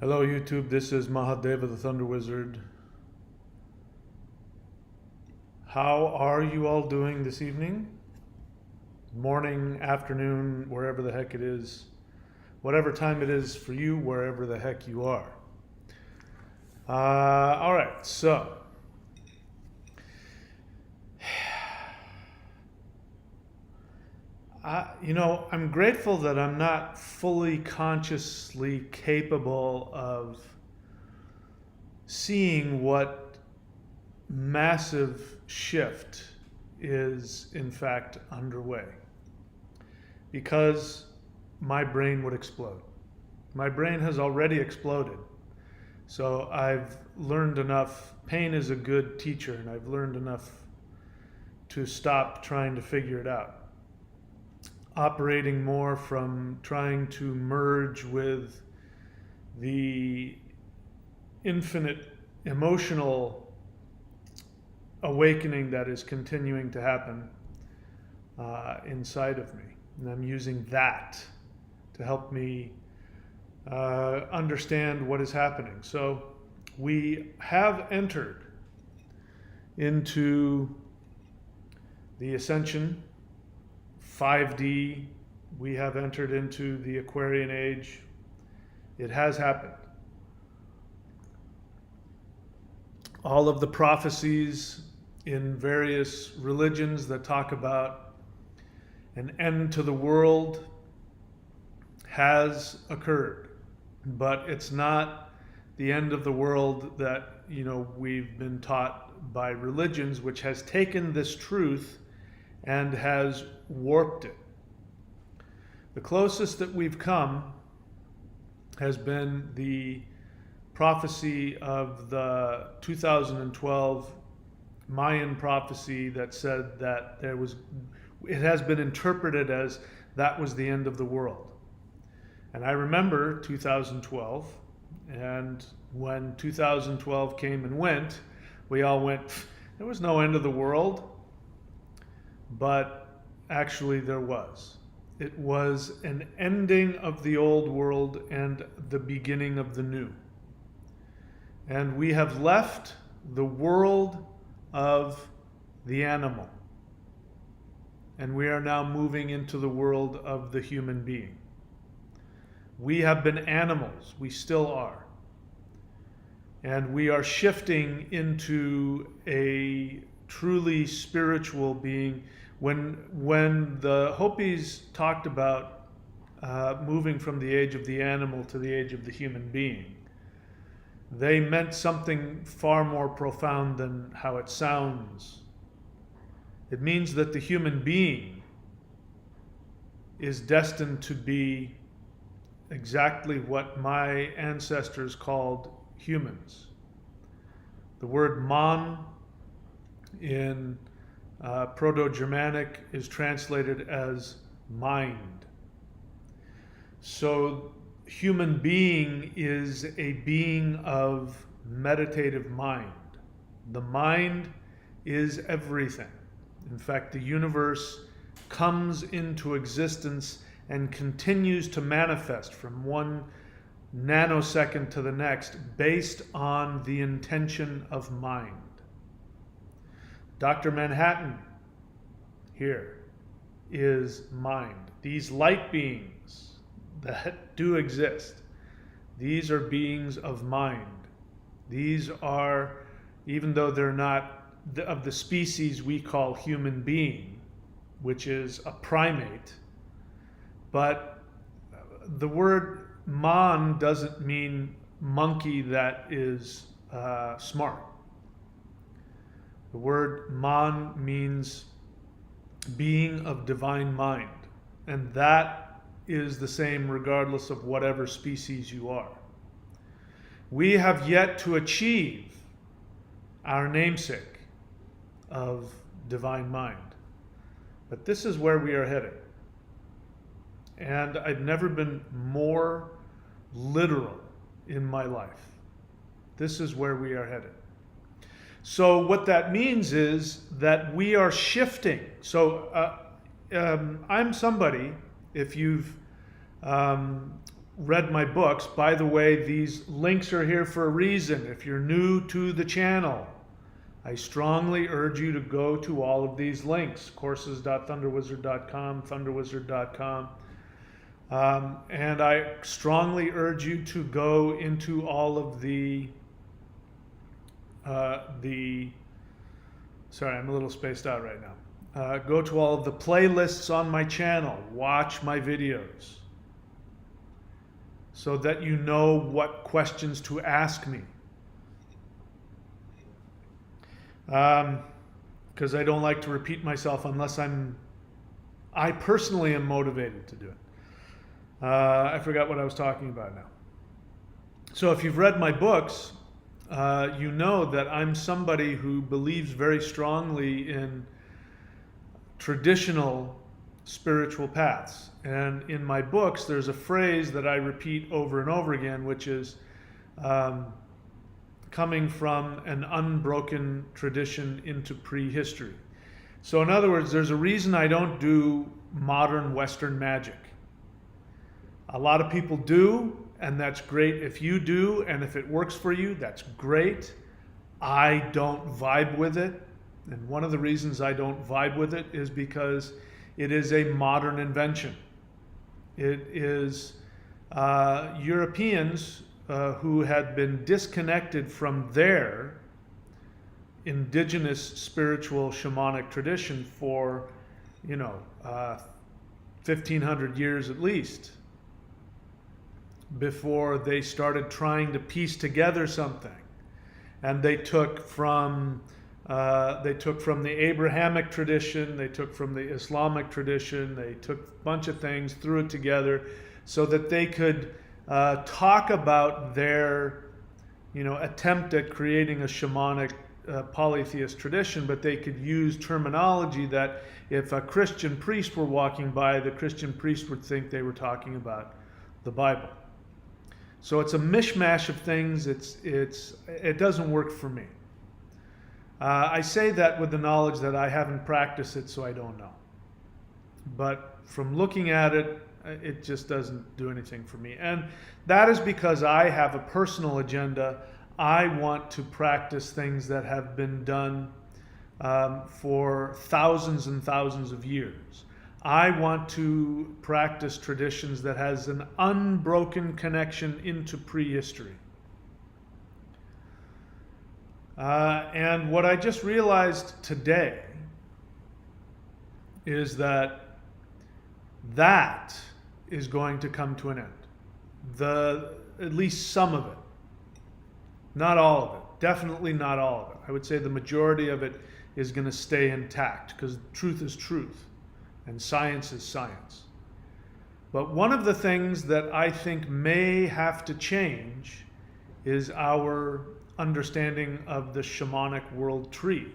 Hello YouTube, this is Mahadeva the Thunder Wizard. How are you all doing this evening? Morning, afternoon, wherever the heck it is. Whatever time it is for you, wherever the heck you are. Alright, so. I'm grateful that I'm not fully consciously capable of seeing what massive shift is in fact underway, because my brain would explode. My brain has already exploded. So I've learned enough. Pain is a good teacher, and I've learned enough to stop trying to figure it out. Operating more from trying to merge with the infinite emotional awakening that is continuing to happen inside of me. And I'm using that to help me understand what is happening. So we have entered into the ascension 5D. We have entered into the Aquarian Age. It has happened. All of the prophecies in various religions that talk about an end to the world has occurred, but it's not the end of the world that we've been taught by religions, which has taken this truth and has warped it. The closest that we've come has been the prophecy of the 2012 Mayan prophecy that said that it has been interpreted as that was the end of the world. And I remember 2012, and when 2012 came and went, we all went, there was no end of the world. But actually there was. It was an ending of the old world and the beginning of the new. And we have left the world of the animal. And we are now moving into the world of the human being. We have been animals. We still are. And we are shifting into a truly spiritual being. When the Hopis talked about moving from the age of the animal to the age of the human being, they meant something far more profound than how it sounds. It means that the human being is destined to be exactly what my ancestors called humans. The word man in Proto-Germanic is translated as mind. So human being is a being of meditative mind. The mind is everything. In fact, the universe comes into existence and continues to manifest from one nanosecond to the next based on the intention of mind. Dr. Manhattan here is mind. These light beings that do exist, these are beings of mind. These are, even though they're not of the species we call human being, which is a primate, but the word man doesn't mean monkey that is smart. The word man means being of divine mind, and that is the same regardless of whatever species you are. We have yet to achieve our namesake of divine mind, but this is where we are headed. And I've never been more literal in my life. This is where we are headed. So what that means is that we are shifting. So I'm somebody, if you've read my books, by the way, these links are here for a reason. If you're new to the channel, I strongly urge you to go to all of these links, courses.thunderwizard.com, thunderwizard.com. And I strongly urge you to go into all of sorry, I'm a little spaced out right now. Go to all of the playlists on my channel, watch my videos, so that you know what questions to ask me. Because I don't like to repeat myself unless I personally am motivated to do it. I forgot what I was talking about now. So if you've read my books, you know that I'm somebody who believes very strongly in traditional spiritual paths. And in my books, there's a phrase that I repeat over and over again, which is coming from an unbroken tradition into prehistory. So in other words, there's a reason I don't do modern Western magic. A lot of people do, and that's great if you do, and if it works for you, that's great. I don't vibe with it, and one of the reasons I don't vibe with it is because it is a modern invention. It is Europeans who had been disconnected from their indigenous spiritual shamanic tradition for, 1,500 years at least, before they started trying to piece together something. And they took from the Abrahamic tradition, they took from the Islamic tradition, they took a bunch of things, threw it together so that they could talk about their attempt at creating a shamanic polytheist tradition, but they could use terminology that if a Christian priest were walking by, the Christian priest would think they were talking about the Bible. So it's a mishmash of things. It doesn't work for me. I say that with the knowledge that I haven't practiced it, so I don't know. But from looking at it, it just doesn't do anything for me. And that is because I have a personal agenda. I want to practice things that have been done for thousands and thousands of years. I want to practice traditions that has an unbroken connection into prehistory. And what I just realized today is that is going to come to an end. At least some of it. Not all of it. Definitely not all of it. I would say the majority of it is going to stay intact, because truth is truth and science is science. But one of the things that I think may have to change is our understanding of the shamanic world tree.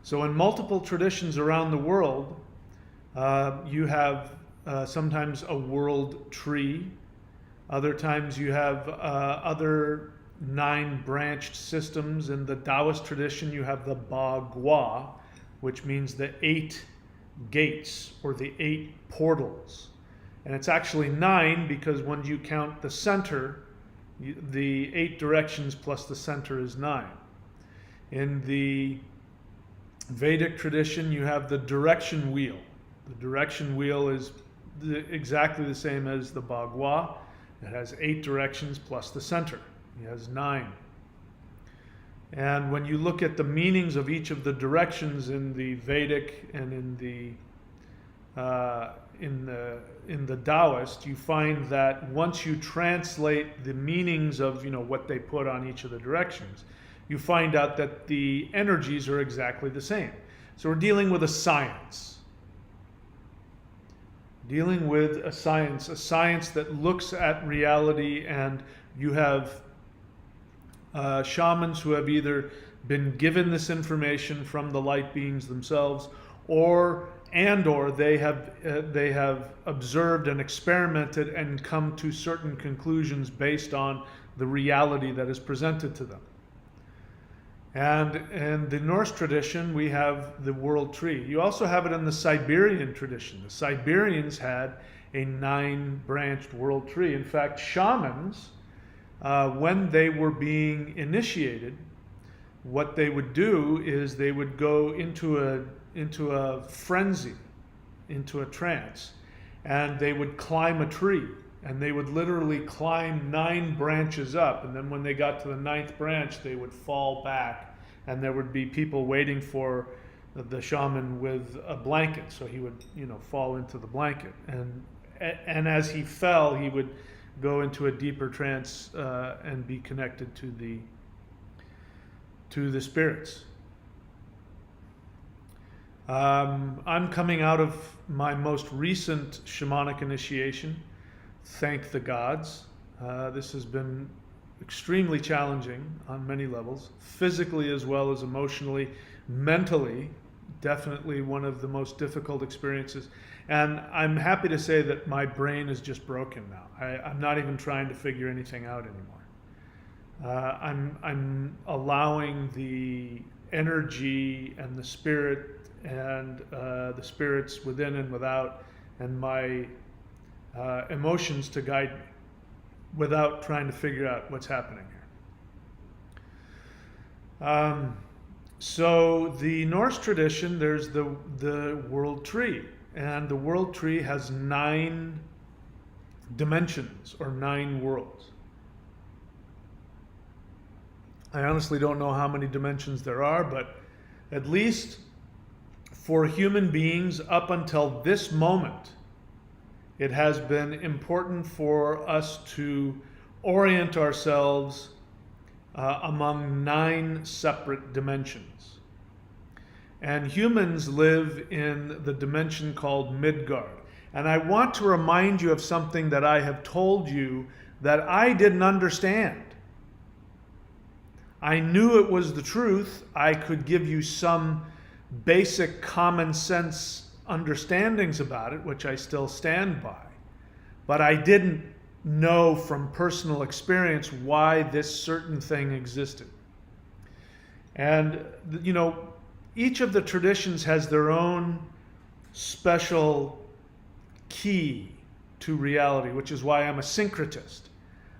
So in multiple traditions around the world, you have sometimes a world tree. Other times you have other 9 branched systems. In the Taoist tradition, you have the Ba Gua, which means the 8 gates or the 8 portals. And it's actually 9 because when you count the center, the 8 directions plus the center is 9. In the Vedic tradition, you have the direction wheel. The direction wheel is exactly the same as the Ba Gua. It has 8 directions plus the center. It has 9. And when you look at the meanings of each of the directions in the Vedic and in the Taoist, you find that once you translate the meanings of what they put on each of the directions, you find out that the energies are exactly the same. So we're dealing with a science. Dealing with a science that looks at reality, and you have shamans who have either been given this information from the light beings themselves, or they have observed and experimented and come to certain conclusions based on the reality that is presented to them. And in the Norse tradition, we have the world tree. You also have it in the Siberian tradition. The Siberians had a 9-branched world tree. In fact, shamans, when they were being initiated, what they would do is they would go into a frenzy, into a trance, and they would climb a tree, and they would literally climb 9 branches up, and then when they got to the 9th branch, they would fall back, and there would be people waiting for the shaman with a blanket, so he would, fall into the blanket, and as he fell, he would go into a deeper trance and be connected to the spirits. I'm coming out of my most recent shamanic initiation. Thank the gods. This has been extremely challenging on many levels, physically as well as emotionally, mentally, definitely one of the most difficult experiences. And I'm happy to say that my brain is just broken now. I'm not even trying to figure anything out anymore. I'm allowing the energy and the spirit and the spirits within and without and my emotions to guide me without trying to figure out what's happening here. So the Norse tradition, there's the world tree, and the world tree has 9 dimensions or 9 worlds. I honestly don't know how many dimensions there are, but at least for human beings up until this moment, it has been important for us to orient ourselves among 9 separate dimensions. And humans live in the dimension called Midgard. And I want to remind you of something that I have told you that I didn't understand. I knew it was the truth. I could give you some basic common sense understandings about it, which I still stand by. But I didn't know from personal experience why this certain thing existed. And, each of the traditions has their own special key to reality, which is why I'm a syncretist.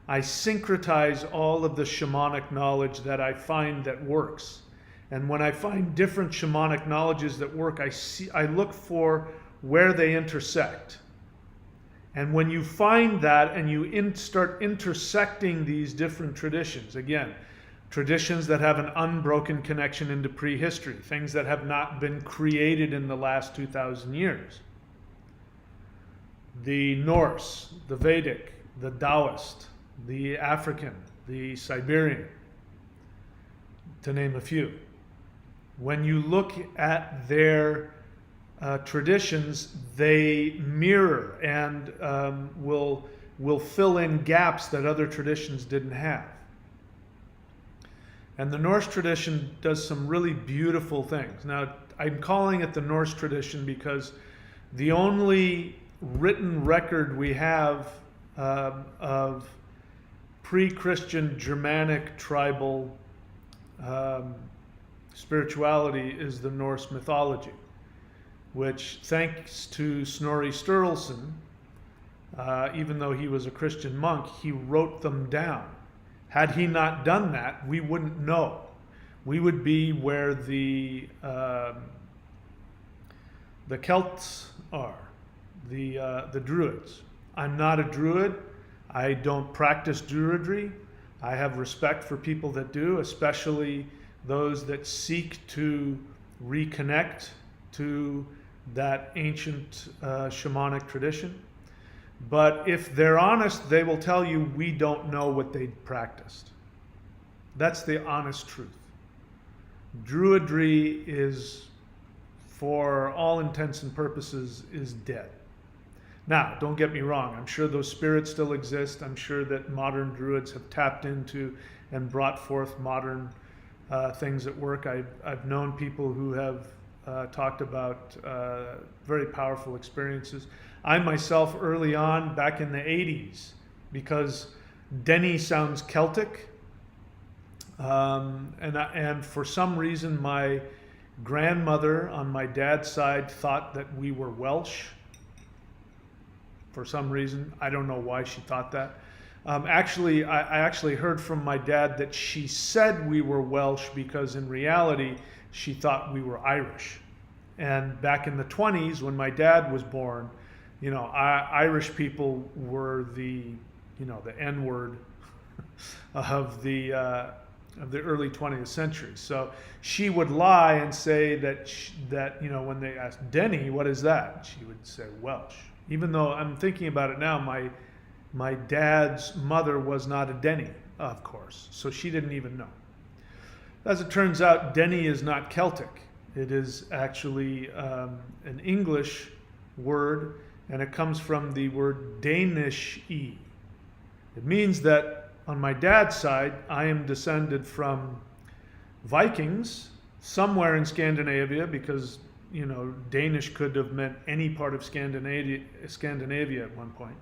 I syncretize all of the shamanic knowledge that I find that works. And when I find different shamanic knowledges that work, I look for where they intersect. And when you find that and you start intersecting these different traditions, again, traditions that have an unbroken connection into prehistory, things that have not been created in the last 2,000 years. The Norse, the Vedic, the Taoist, the African, the Siberian, to name a few. When you look at their traditions, they mirror and will fill in gaps that other traditions didn't have. And the Norse tradition does some really beautiful things. Now, I'm calling it the Norse tradition because the only written record we have of pre-Christian Germanic tribal spirituality is the Norse mythology, which, thanks to Snorri Sturluson, even though he was a Christian monk, he wrote them down. Had he not done that, we wouldn't know. We would be where the Celts are, the Druids. I'm not a Druid. I don't practice Druidry. I have respect for people that do, especially those that seek to reconnect to that ancient shamanic tradition. But if they're honest, they will tell you we don't know what they practiced. That's the honest truth. Druidry is, for all intents and purposes, is dead. Now, don't get me wrong. I'm sure those spirits still exist. I'm sure that modern Druids have tapped into and brought forth modern things at work. I've known people who have talked about very powerful experiences. I myself, early on, back in the 80s, because Denny sounds Celtic, and for some reason my grandmother on my dad's side thought that we were Welsh. for some reason. I don't know why she thought that. Actually, I actually heard from my dad that she said we were Welsh because in reality, she thought we were Irish. And back in the 20s, when my dad was born, Irish people were the N-word of the early 20th century. So she would lie and say that when they asked Denny, what is that? She would say Welsh. Even though I'm thinking about it now, my dad's mother was not a Denny, of course, so she didn't even know. As it turns out, Denny is not Celtic. It is actually an English word, and it comes from the word Danish-y. It means that on my dad's side, I am descended from Vikings somewhere in Scandinavia, because Danish could have meant any part of Scandinavia at one point.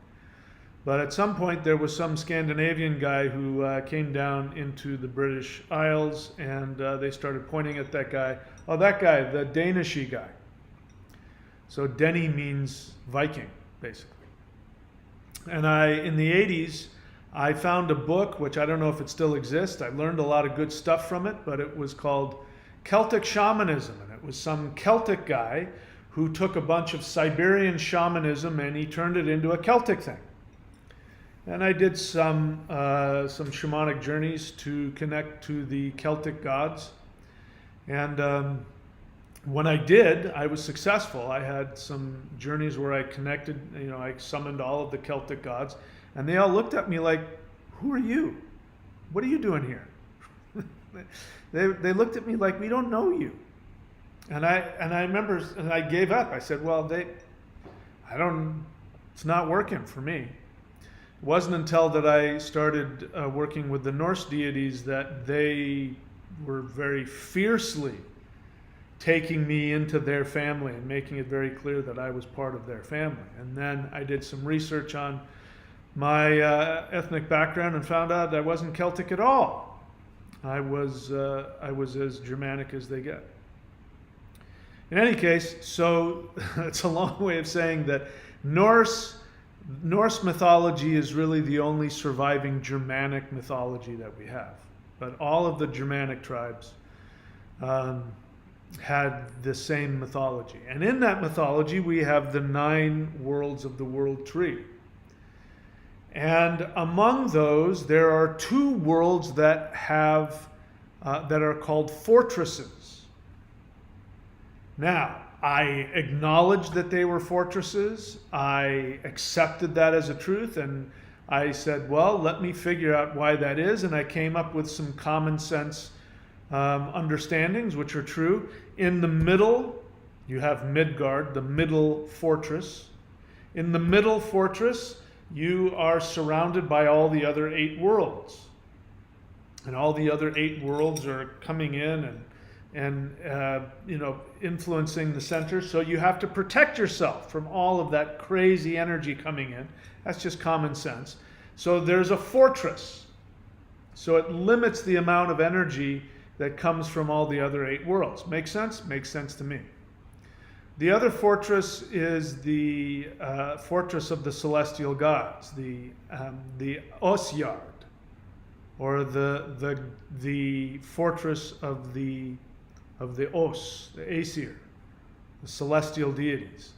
But at some point, there was some Scandinavian guy who came down into the British Isles, and they started pointing at that guy. Oh, that guy, the Danish-y guy. So Denny means Viking, basically. And in the 80s, I found a book, which I don't know if it still exists. I learned a lot of good stuff from it, but it was called Celtic Shamanism. And it was some Celtic guy who took a bunch of Siberian shamanism and he turned it into a Celtic thing. And I did some shamanic journeys to connect to the Celtic gods. And when I did, I was successful. I had some journeys where I connected, I summoned all of the Celtic gods. And they all looked at me like, who are you? What are you doing here? They looked at me like, we don't know you. And I remember, and I gave up. I said, well, it's not working for me. It wasn't until that I started working with the Norse deities that they were very fiercely taking me into their family and making it very clear that I was part of their family. And then I did some research on my ethnic background and found out I wasn't Celtic at all. I was as Germanic as they get. In any case, so it's a long way of saying that Norse mythology is really the only surviving Germanic mythology that we have. But all of the Germanic tribes had the same mythology. And in that mythology, we have the 9 worlds of the world tree. And among those, there are 2 worlds that are called fortresses. Now, I acknowledged that they were fortresses. I accepted that as a truth, and I said, well, let me figure out why that is. And I came up with some common sense understandings, which are true. In the middle, you have Midgard, the middle fortress. In the middle fortress, you are surrounded by all the other 8 worlds. And all the other 8 worlds are coming in and influencing the center. So you have to protect yourself from all of that crazy energy coming in. That's just common sense. So there's a fortress. So it limits the amount of energy that comes from all the other 8 worlds. Make sense? Makes sense to me. The other fortress is the fortress of the celestial gods, the Osyard, or the fortress of the Os, the Aesir, the celestial deities.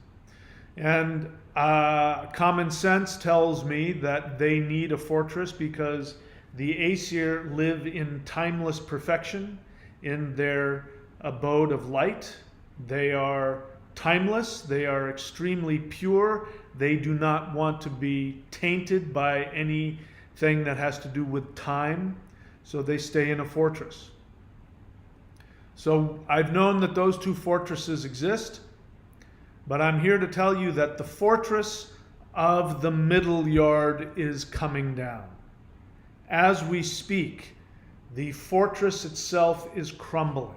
And common sense tells me that they need a fortress because the Aesir live in timeless perfection in their abode of light. They are timeless, they are extremely pure, they do not want to be tainted by anything that has to do with time, so they stay in a fortress. So I've known that those 2 fortresses exist, but I'm here to tell you that the fortress of the middle yard is coming down. As we speak, the fortress itself is crumbling.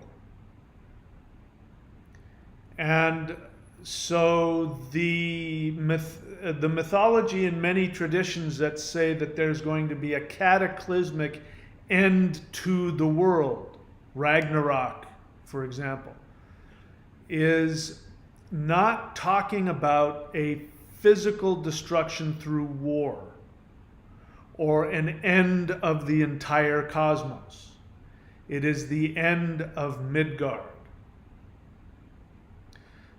And so the mythology in many traditions that say that there's going to be a cataclysmic end to the world, Ragnarok, for example, is not talking about a physical destruction through war or an end of the entire cosmos. It is the end of Midgard.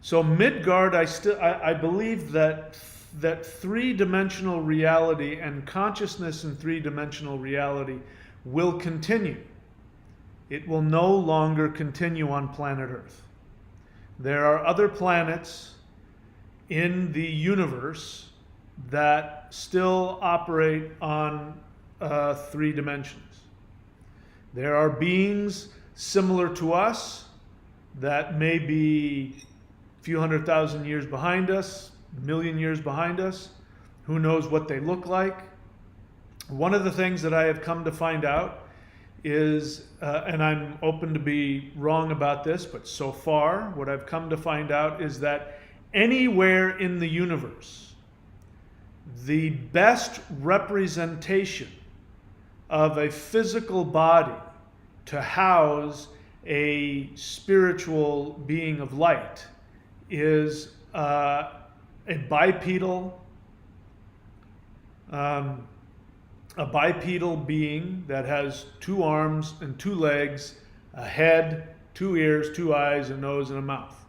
So Midgard, I believe that three-dimensional reality and consciousness in three-dimensional reality will continue. It will no longer continue on planet Earth. There are other planets in the universe that still operate on 3 dimensions. There are beings similar to us that may be a few 100,000 years behind us, a million years behind us. Who knows what they look like? One of the things that I have come to find out is, and I'm open to be wrong about this, but so far what I've come to find out is that anywhere in the universe, the best representation of a physical body to house a spiritual being of light is a bipedal being that has 2 arms and 2 legs, a head, 2 ears, 2 eyes, a nose, and a mouth,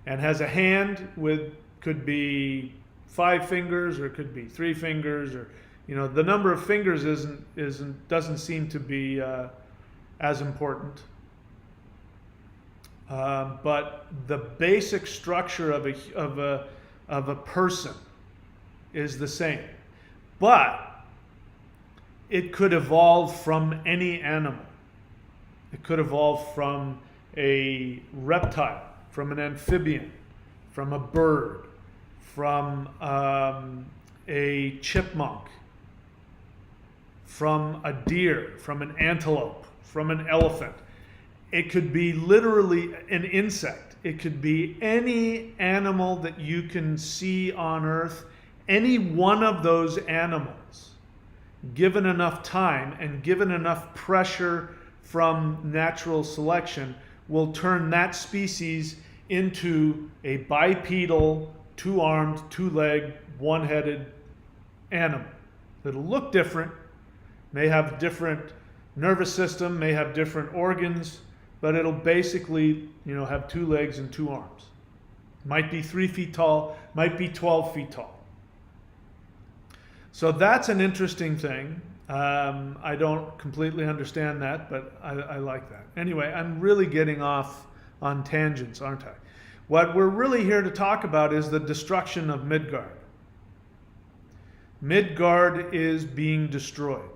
and has a hand with, could be 5 fingers or it could be 3 fingers, or the number of fingers doesn't seem to be as important. But the basic structure of a person is the same. But it could evolve from any animal. It could evolve from a reptile, from an amphibian, from a bird, from a chipmunk, from a deer, from an antelope, from an elephant. It could be literally an insect. It could be any animal that you can see on Earth. Any one of those animals, given enough time and given enough pressure from natural selection, will turn that species into a bipedal, 2-armed, 2-legged, 1-headed animal. It'll look different, may have different nervous system, may have different organs, but it'll basically, have 2 legs and 2 arms. Might be 3 feet tall, might be 12 feet tall. So that's an interesting thing. I don't completely understand that, but I like that. Anyway, I'm really getting off on tangents, aren't I? What we're really here to talk about is the destruction of Midgard. Midgard is being destroyed.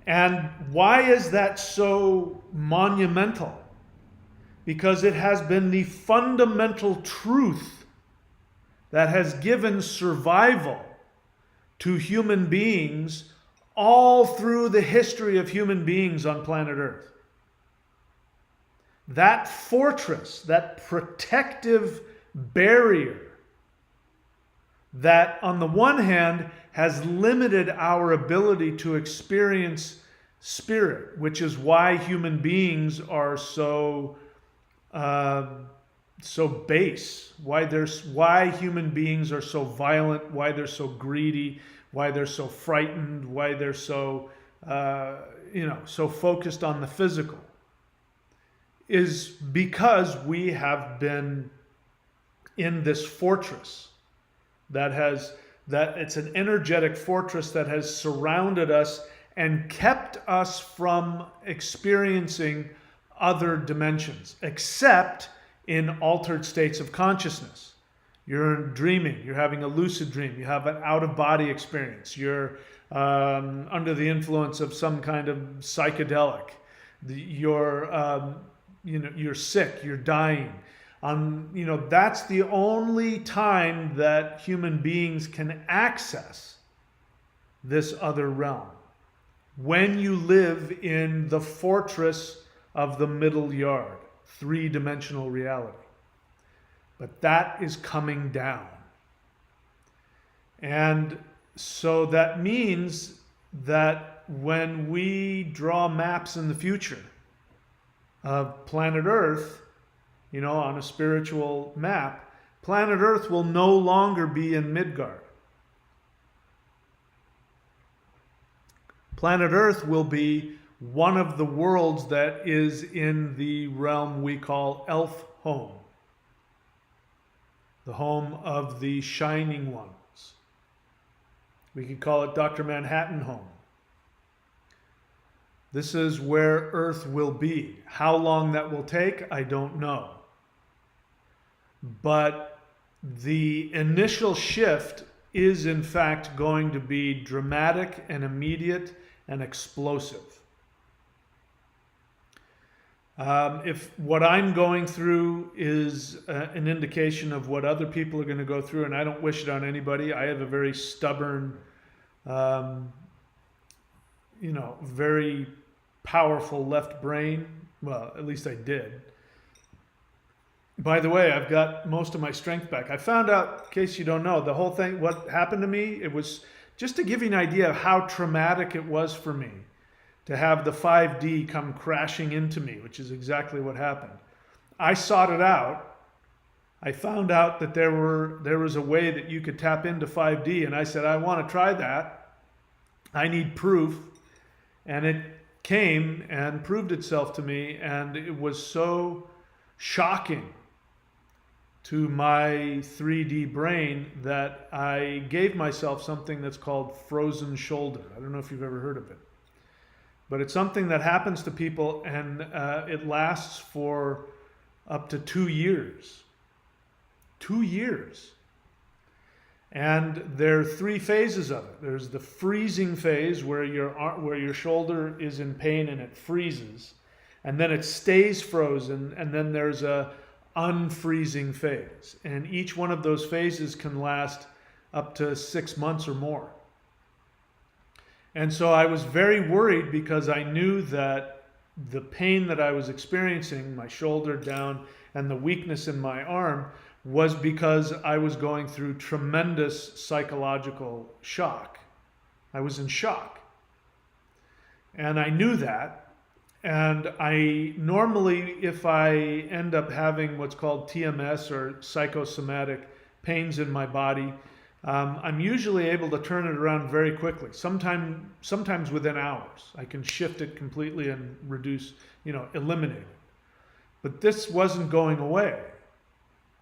And why is that so monumental? Because it has been the fundamental truth that has given survival to human beings all through the history of human beings on planet Earth. That fortress, that protective barrier that on the one hand has limited our ability to experience spirit, which is why human beings are so base, why human beings are so violent, why they're so greedy, why they're so frightened, why they're so so focused on the physical, is because we have been in this fortress that it's an energetic fortress that has surrounded us and kept us from experiencing other dimensions, except in altered states of consciousness. You're dreaming, you're having a lucid dream, you have an out-of-body experience, you're under the influence of some kind of psychedelic, you're sick, you're dying. That's the only time that human beings can access this other realm. When you live in the fortress of the middle yard, 3-dimensional reality. But that is coming down. And so that means that when we draw maps in the future of planet Earth, on a spiritual map, Planet Earth will no longer be in Midgard. Planet Earth will be one of the worlds that is in the realm we call ElfHome, the home of the shining ones. We could call it Dr. Manhattan home. This is where Earth will be. How long that will take, I don't know. But the initial shift is in fact going to be dramatic and immediate and explosive. If what I'm going through is an indication of what other people are going to go through, and I don't wish it on anybody, I have a very stubborn, very powerful left brain. Well, at least I did. By the way, I've got most of my strength back. I found out, in case you don't know, the whole thing, what happened to me, it was just to give you an idea of how traumatic it was for me to have the 5D come crashing into me, which is exactly what happened. I sought it out. I found out that there was a way that you could tap into 5D, and I said, I want to try that. I need proof. And it came and proved itself to me, and it was so shocking to my 3D brain that I gave myself something that's called frozen shoulder. I don't know if you've ever heard of it. But it's something that happens to people, and it lasts for up to 2 years. 2 years. And there are 3 phases of it. There's the freezing phase where your shoulder is in pain and it freezes. And then it stays frozen. And then there's a unfreezing phase. And each one of those phases can last up to 6 months or more. And so I was very worried because I knew that the pain that I was experiencing, my shoulder down, and the weakness in my arm was because I was going through tremendous psychological shock. I was in shock. And I knew that. And I normally, if I end up having what's called TMS or psychosomatic pains in my body, I'm usually able to turn it around very quickly. Sometimes within hours. I can shift it completely and reduce, eliminate it. But this wasn't going away,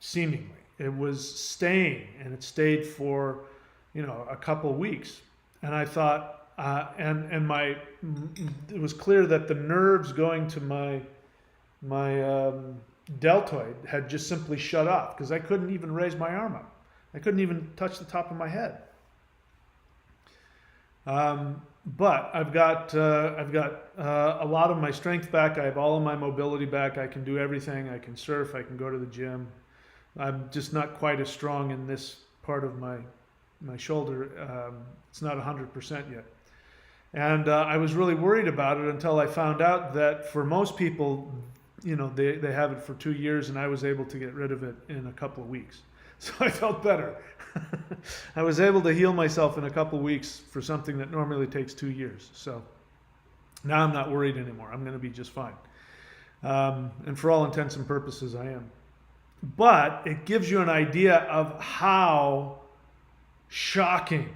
seemingly. It was staying, and it stayed for, a couple of weeks. And I thought, it was clear that the nerves going to my deltoid had just simply shut off because I couldn't even raise my arm up. I couldn't even touch the top of my head. But I've got a lot of my strength back. I have all of my mobility back. I can do everything. I can surf. I can go to the gym. I'm just not quite as strong in this part of my shoulder. It's not 100% yet. And I was really worried about it until I found out that for most people, they have it for 2 years, and I was able to get rid of it in a couple of weeks. So I felt better. I was able to heal myself in a couple of weeks for something that normally takes 2 years. So now I'm not worried anymore. I'm going to be just fine. And for all intents and purposes, I am. But it gives you an idea of how shocking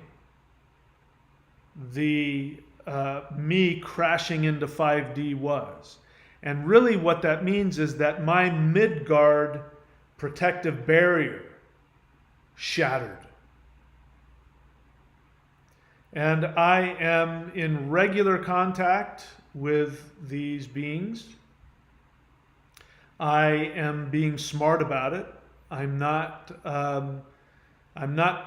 the me crashing into 5D was. And really what that means is that my Midgard protective barrier shattered. And I am in regular contact with these beings. I am being smart about it. I'm not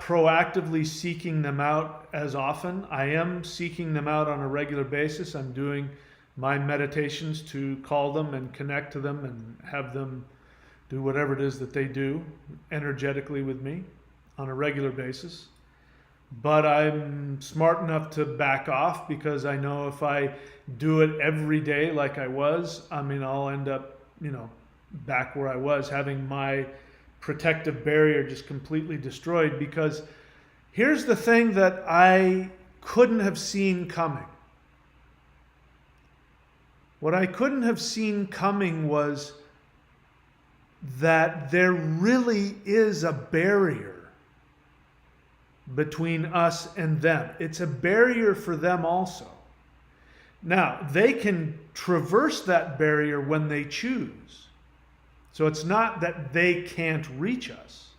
proactively seeking them out as often. I am seeking them out on a regular basis. I'm doing my meditations to call them and connect to them and have them do whatever it is that they do energetically with me on a regular basis. But I'm smart enough to back off because I know if I do it every day like I was, I'll end up, back where I was, having my protective barrier just completely destroyed. Because here's the thing that I couldn't have seen coming. What I couldn't have seen coming was that there really is a barrier between us and them. It's a barrier for them also. Now, they can traverse that barrier when they choose. So it's not that they can't reach us.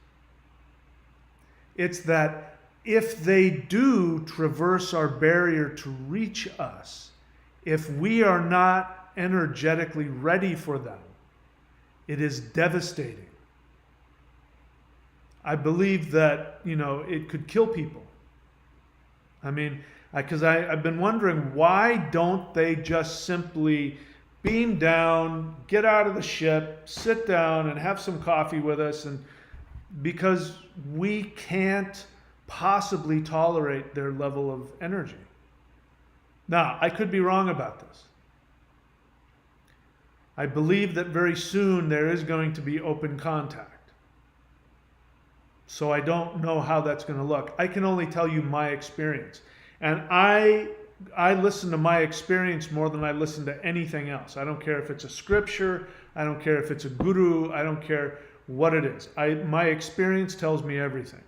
It's that if they do traverse our barrier to reach us, if we are not energetically ready for them, it is devastating. I believe that, it could kill people. I mean, because I've been wondering, why don't they just simply beam down, get out of the ship, sit down and have some coffee with us? And because we can't possibly tolerate their level of energy. Now, I could be wrong about this. I believe that very soon there is going to be open contact. So I don't know how that's going to look. I can only tell you my experience. And I listen to my experience more than I listen to anything else. I don't care if it's a scripture. I don't care if it's a guru. I don't care what it is. My experience tells me everything,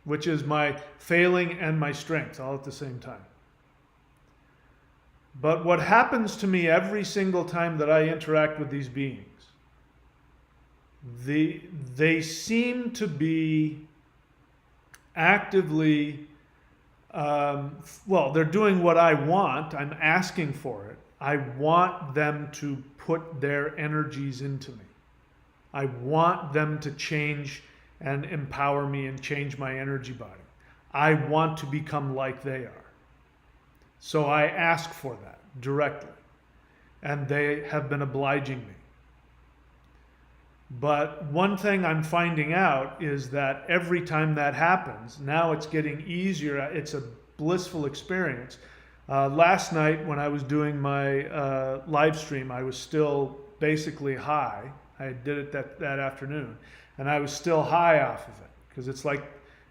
which is my failing and my strength all at the same time. But what happens to me every single time that I interact with these beings, they seem to be actively, they're doing what I want. I'm asking for it. I want them to put their energies into me. I want them to change and empower me and change my energy body. I want to become like they are. So I ask for that directly. And they have been obliging me. But one thing I'm finding out is that every time that happens, now it's getting easier. It's a blissful experience. Last night when I was doing my live stream, I was still basically high. I did it that afternoon. And I was still high off of it. Because it's like,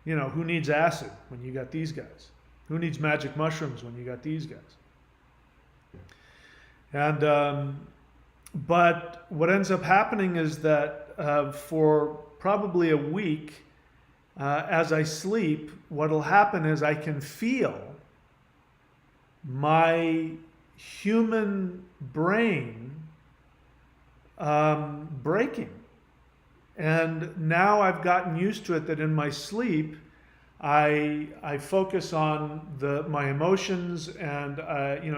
who needs acid when you got these guys? Who needs magic mushrooms when you got these guys? And but what ends up happening is that for probably a week, as I sleep, what'll happen is I can feel my human brain breaking. And now I've gotten used to it that in my sleep, I focus on my emotions, and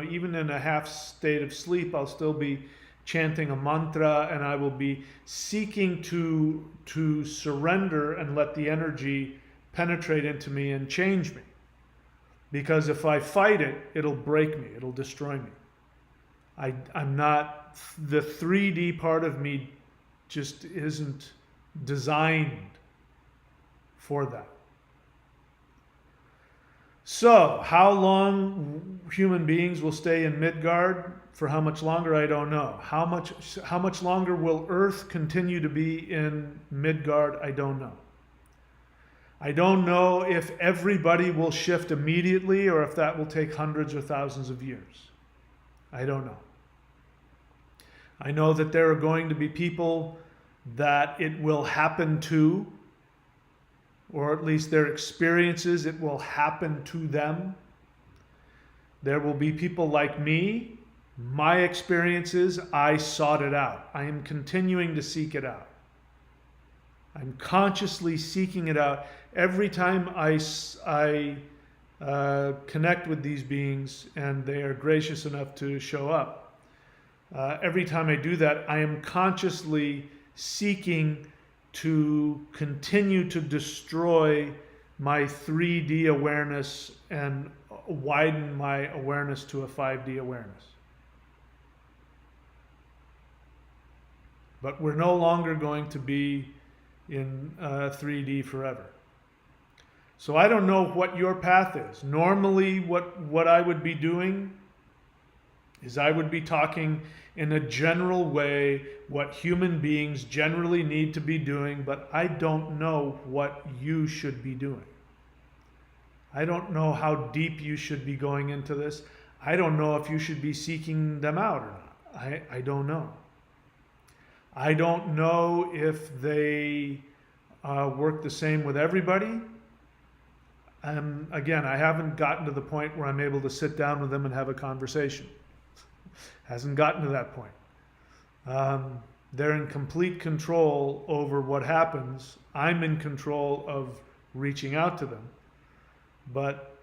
even in a half state of sleep, I'll still be chanting a mantra, and I will be seeking to surrender and let the energy penetrate into me and change me. Because if I fight it, it'll break me, it'll destroy me. I'm not, the 3D part of me just isn't designed for that. So, how long human beings will stay in Midgard? For how much longer, I don't know. How much longer will Earth continue to be in Midgard? I don't know. I don't know if everybody will shift immediately or if that will take hundreds or thousands of years. I don't know. I know that there are going to be people that it will happen to, or at least their experiences, it will happen to them. There will be people like me. My experiences, I sought it out. I am continuing to seek it out. I'm consciously seeking it out. Every time I connect with these beings and they are gracious enough to show up, every time I do that, I am consciously seeking to continue to destroy my 3D awareness and widen my awareness to a 5D awareness. But we're no longer going to be in 3D forever. So I don't know what your path is. Normally what I would be doing is I would be talking in a general way what human beings generally need to be doing, but I don't know what you should be doing. I don't know how deep you should be going into this. I don't know if you should be seeking them out or not. I don't know. I don't know if they work the same with everybody. Again, I haven't gotten to the point where I'm able to sit down with them and have a conversation. Hasn't gotten to that point. They're in complete control over what happens. I'm in control of reaching out to them, but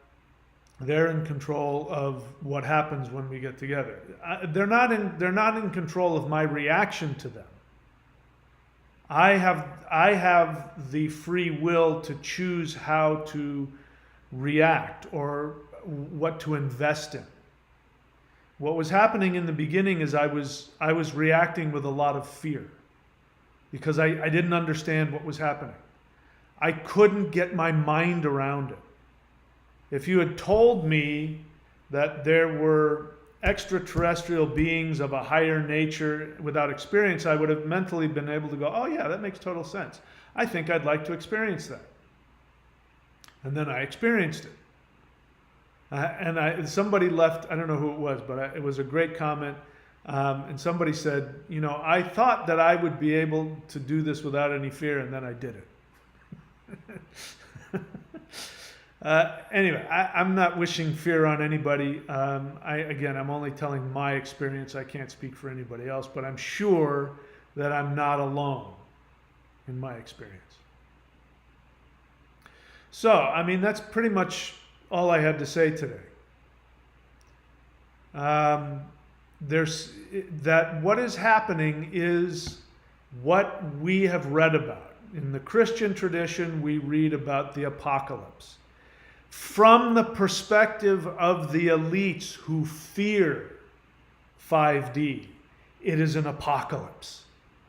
they're in control of what happens when we get together. They're not in control of my reaction to them. I have the free will to choose how to react or what to invest in. What was happening in the beginning is I was reacting with a lot of fear because I didn't understand what was happening. I couldn't get my mind around it. If you had told me that there were extraterrestrial beings of a higher nature without experience, I would have mentally been able to go, oh yeah, that makes total sense. I think I'd like to experience that. And then I experienced it. And somebody left, I don't know who it was, but it was a great comment. And somebody said, you know, I thought that I would be able to do this without any fear, and then I did it. Anyway, I'm not wishing fear on anybody. Again, I'm only telling my experience. I can't speak for anybody else, but I'm sure that I'm not alone in my experience. So, I mean, that's pretty much all I had to say today. There's that what is happening is what we have read about. In the Christian tradition, we read about the apocalypse. From the perspective of the elites who fear 5D, it is an apocalypse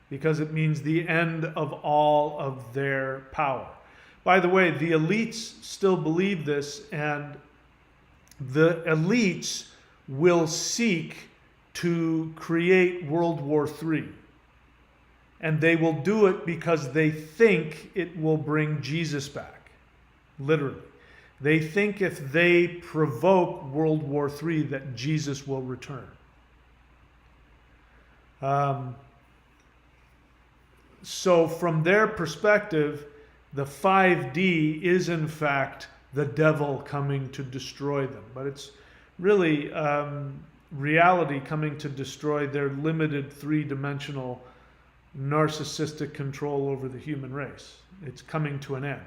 because it means the end of all of their power. By the way, the elites still believe this, and the elites will seek to create World War III. And they will do it because they think it will bring Jesus back, literally. They think if they provoke World War III that Jesus will return. So from their perspective, the 5D is in fact the devil coming to destroy them. But it's really reality coming to destroy their limited three-dimensional narcissistic control over the human race. It's coming to an end.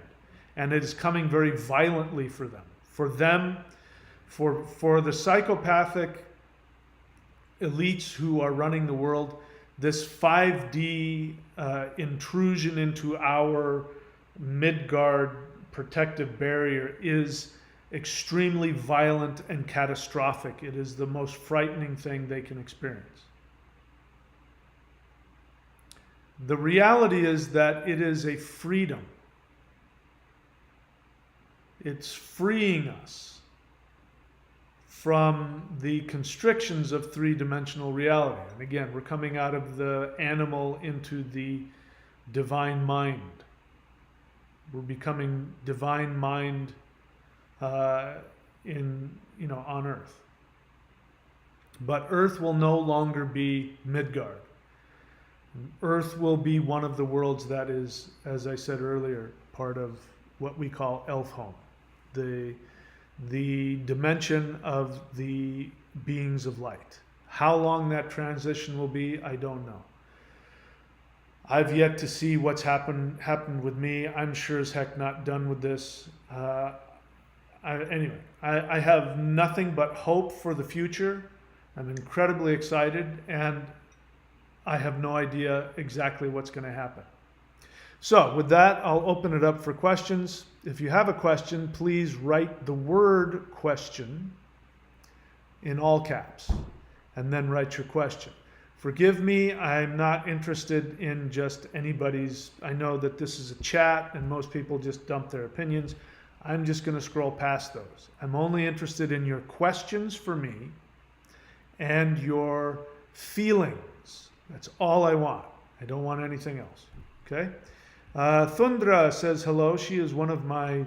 And it is coming very violently for them. For them, for the psychopathic elites who are running the world, this 5D intrusion into our Midgard protective barrier is extremely violent and catastrophic. It is the most frightening thing they can experience. The reality is that it is a freedom. It's freeing us from the constrictions of three-dimensional reality. And again, we're coming out of the animal into the divine mind. We're becoming divine mind on Earth. But Earth will no longer be Midgard. Earth will be one of the worlds that is, as I said earlier, part of what we call ElfHome, the dimension of the beings of light. How long that transition will be, I don't know. I've yet to see what's happened with me. I'm sure as heck not done with this. Anyway, I have nothing but hope for the future. I'm incredibly excited, and I have no idea exactly what's going to happen. So with that, I'll open it up for questions. If you have a question, please write the word question in all caps and then write your question. Forgive me, I'm not interested in just anybody's. I know that this is a chat and most people just dump their opinions. I'm just going to scroll past those. I'm only interested in your questions for me and your feelings. That's all I want. I don't want anything else. Okay? Thundra says hello. She is one of my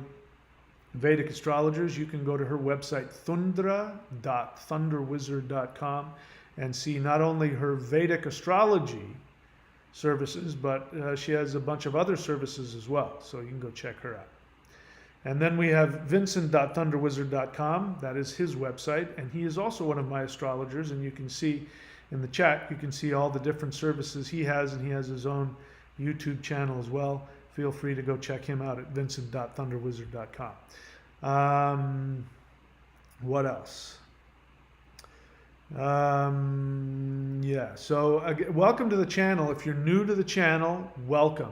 Vedic astrologers. You can go to her website, thundra.thunderwizard.com, and see not only her Vedic astrology services, but she has a bunch of other services as well, so you can go check her out. And then we have vincent.thunderwizard.com. That is his website, and he is also one of my astrologers, and you can see in the chat, you can see all the different services he has, and he has his own YouTube channel as well. Feel free to go check him out at vincent.thunderwizard.com. What else? Yeah, so welcome to the channel. If you're new to the channel, welcome.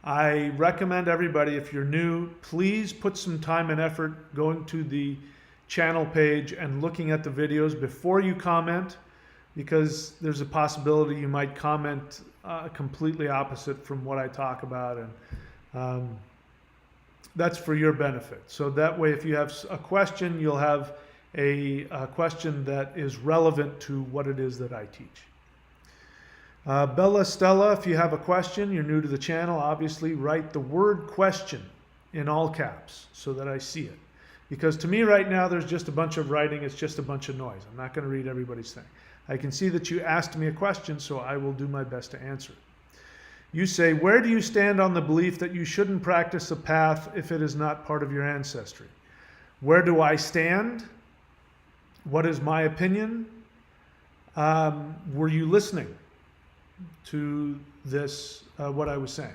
I recommend everybody, if you're new, please put some time and effort going to the channel page and looking at the videos before you comment, because there's a possibility you might comment completely opposite from what I talk about, and that's for your benefit. So that way, if you have a question, you'll have a question that is relevant to what it is that I teach. Bella Stella, if you have a question, you're new to the channel, obviously write the word question in all caps so that I see it. Because to me right now, there's just a bunch of writing, it's just a bunch of noise. I'm not going to read everybody's thing. I can see that you asked me a question, so I will do my best to answer it. You say, where do you stand on the belief that you shouldn't practice a path if it is not part of your ancestry? Where do I stand? What is my opinion? Were you listening to this, what I was saying?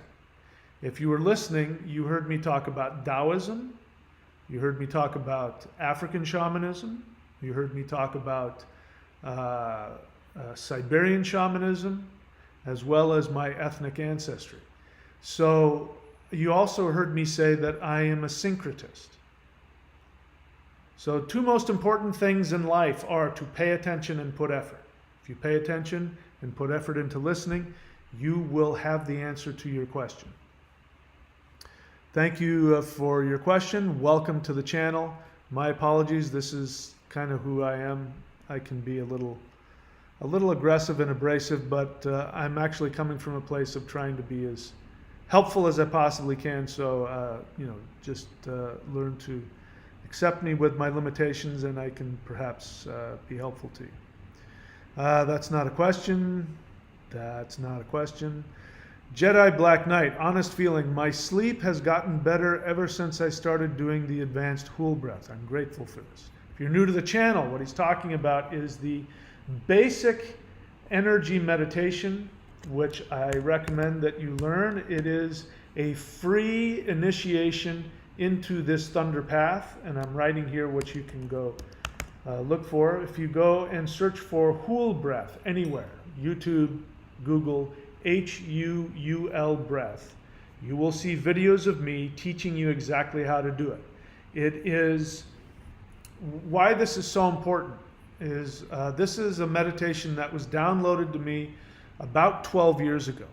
If you were listening, you heard me talk about Taoism. You heard me talk about African shamanism. You heard me talk about Siberian shamanism, as well as my ethnic ancestry. So you also heard me say that I am a syncretist. So two most important things in life are to pay attention and put effort. If you pay attention and put effort into listening, you will have the answer to your question. Thank you for your question. Welcome to the channel. My apologies, this is kind of who I am. I can be a little aggressive and abrasive, but I'm actually coming from a place of trying to be as helpful as I possibly can. So, just learn to accept me with my limitations, and I can perhaps be helpful to you. That's not a question. That's not a question. Jedi Black Knight, honest feeling, my sleep has gotten better ever since I started doing the advanced Hool breath. I'm grateful for this. If you're new to the channel, what he's talking about is the basic energy meditation, which I recommend that you learn. It is a free initiation into this thunder path, and I'm writing here what you can go look for. If you go and search for Hool breath anywhere, YouTube, Google, H-U-U-L breath, you will see videos of me teaching you exactly how to do it. It is, why this is so important is this is a meditation that was downloaded to me about 12 years ago.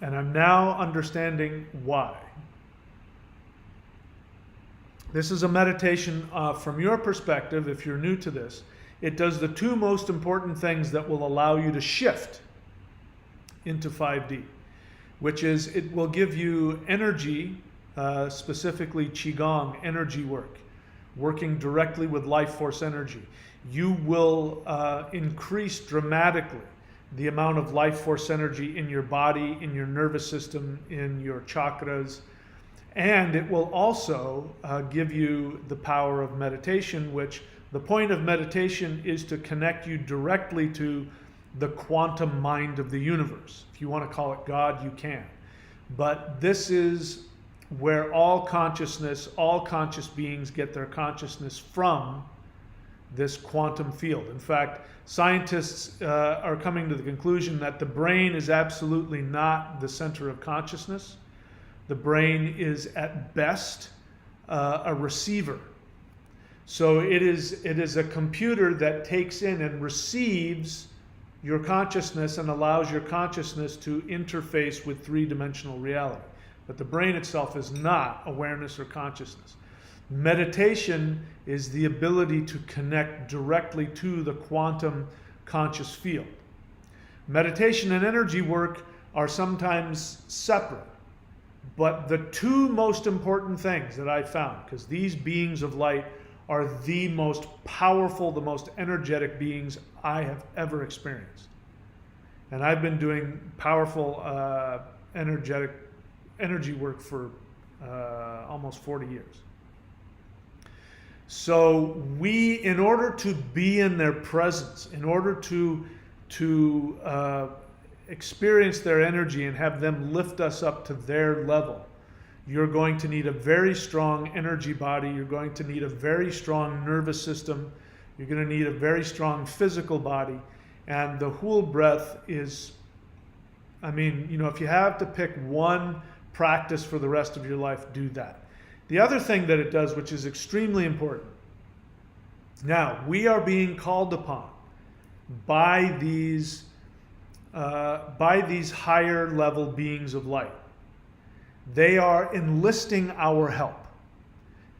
And I'm now understanding why. This is a meditation from your perspective, if you're new to this. It does the two most important things that will allow you to shift into 5D, which is it will give you energy, specifically Qigong energy work, working directly with life force energy. You will increase dramatically the amount of life force energy in your body, in your nervous system, in your chakras, and it will also give you the power of meditation, which the point of meditation is to connect you directly to the quantum mind of the universe. If you want to call it God, you can. But this is where all consciousness, all conscious beings get their consciousness from, this quantum field. In fact, scientists are coming to the conclusion that the brain is absolutely not the center of consciousness. The brain is at best a receiver. So it is a computer that takes in and receives your consciousness and allows your consciousness to interface with three-dimensional reality. But the brain itself is not awareness or consciousness. Meditation is the ability to connect directly to the quantum conscious field. Meditation and energy work are sometimes separate, but the two most important things that I found, because these beings of light are the most powerful, the most energetic beings I have ever experienced. And I've been doing powerful energy work for almost 40 years. So in order to be in their presence, in order to experience their energy and have them lift us up to their level, you're going to need a very strong energy body. You're going to need a very strong nervous system. You're going to need a very strong physical body. And the Hool breath is, I mean, you know, if you have to pick one practice for the rest of your life, do that. The other thing that it does, which is extremely important, now we are being called upon by these higher level beings of light. They are enlisting our help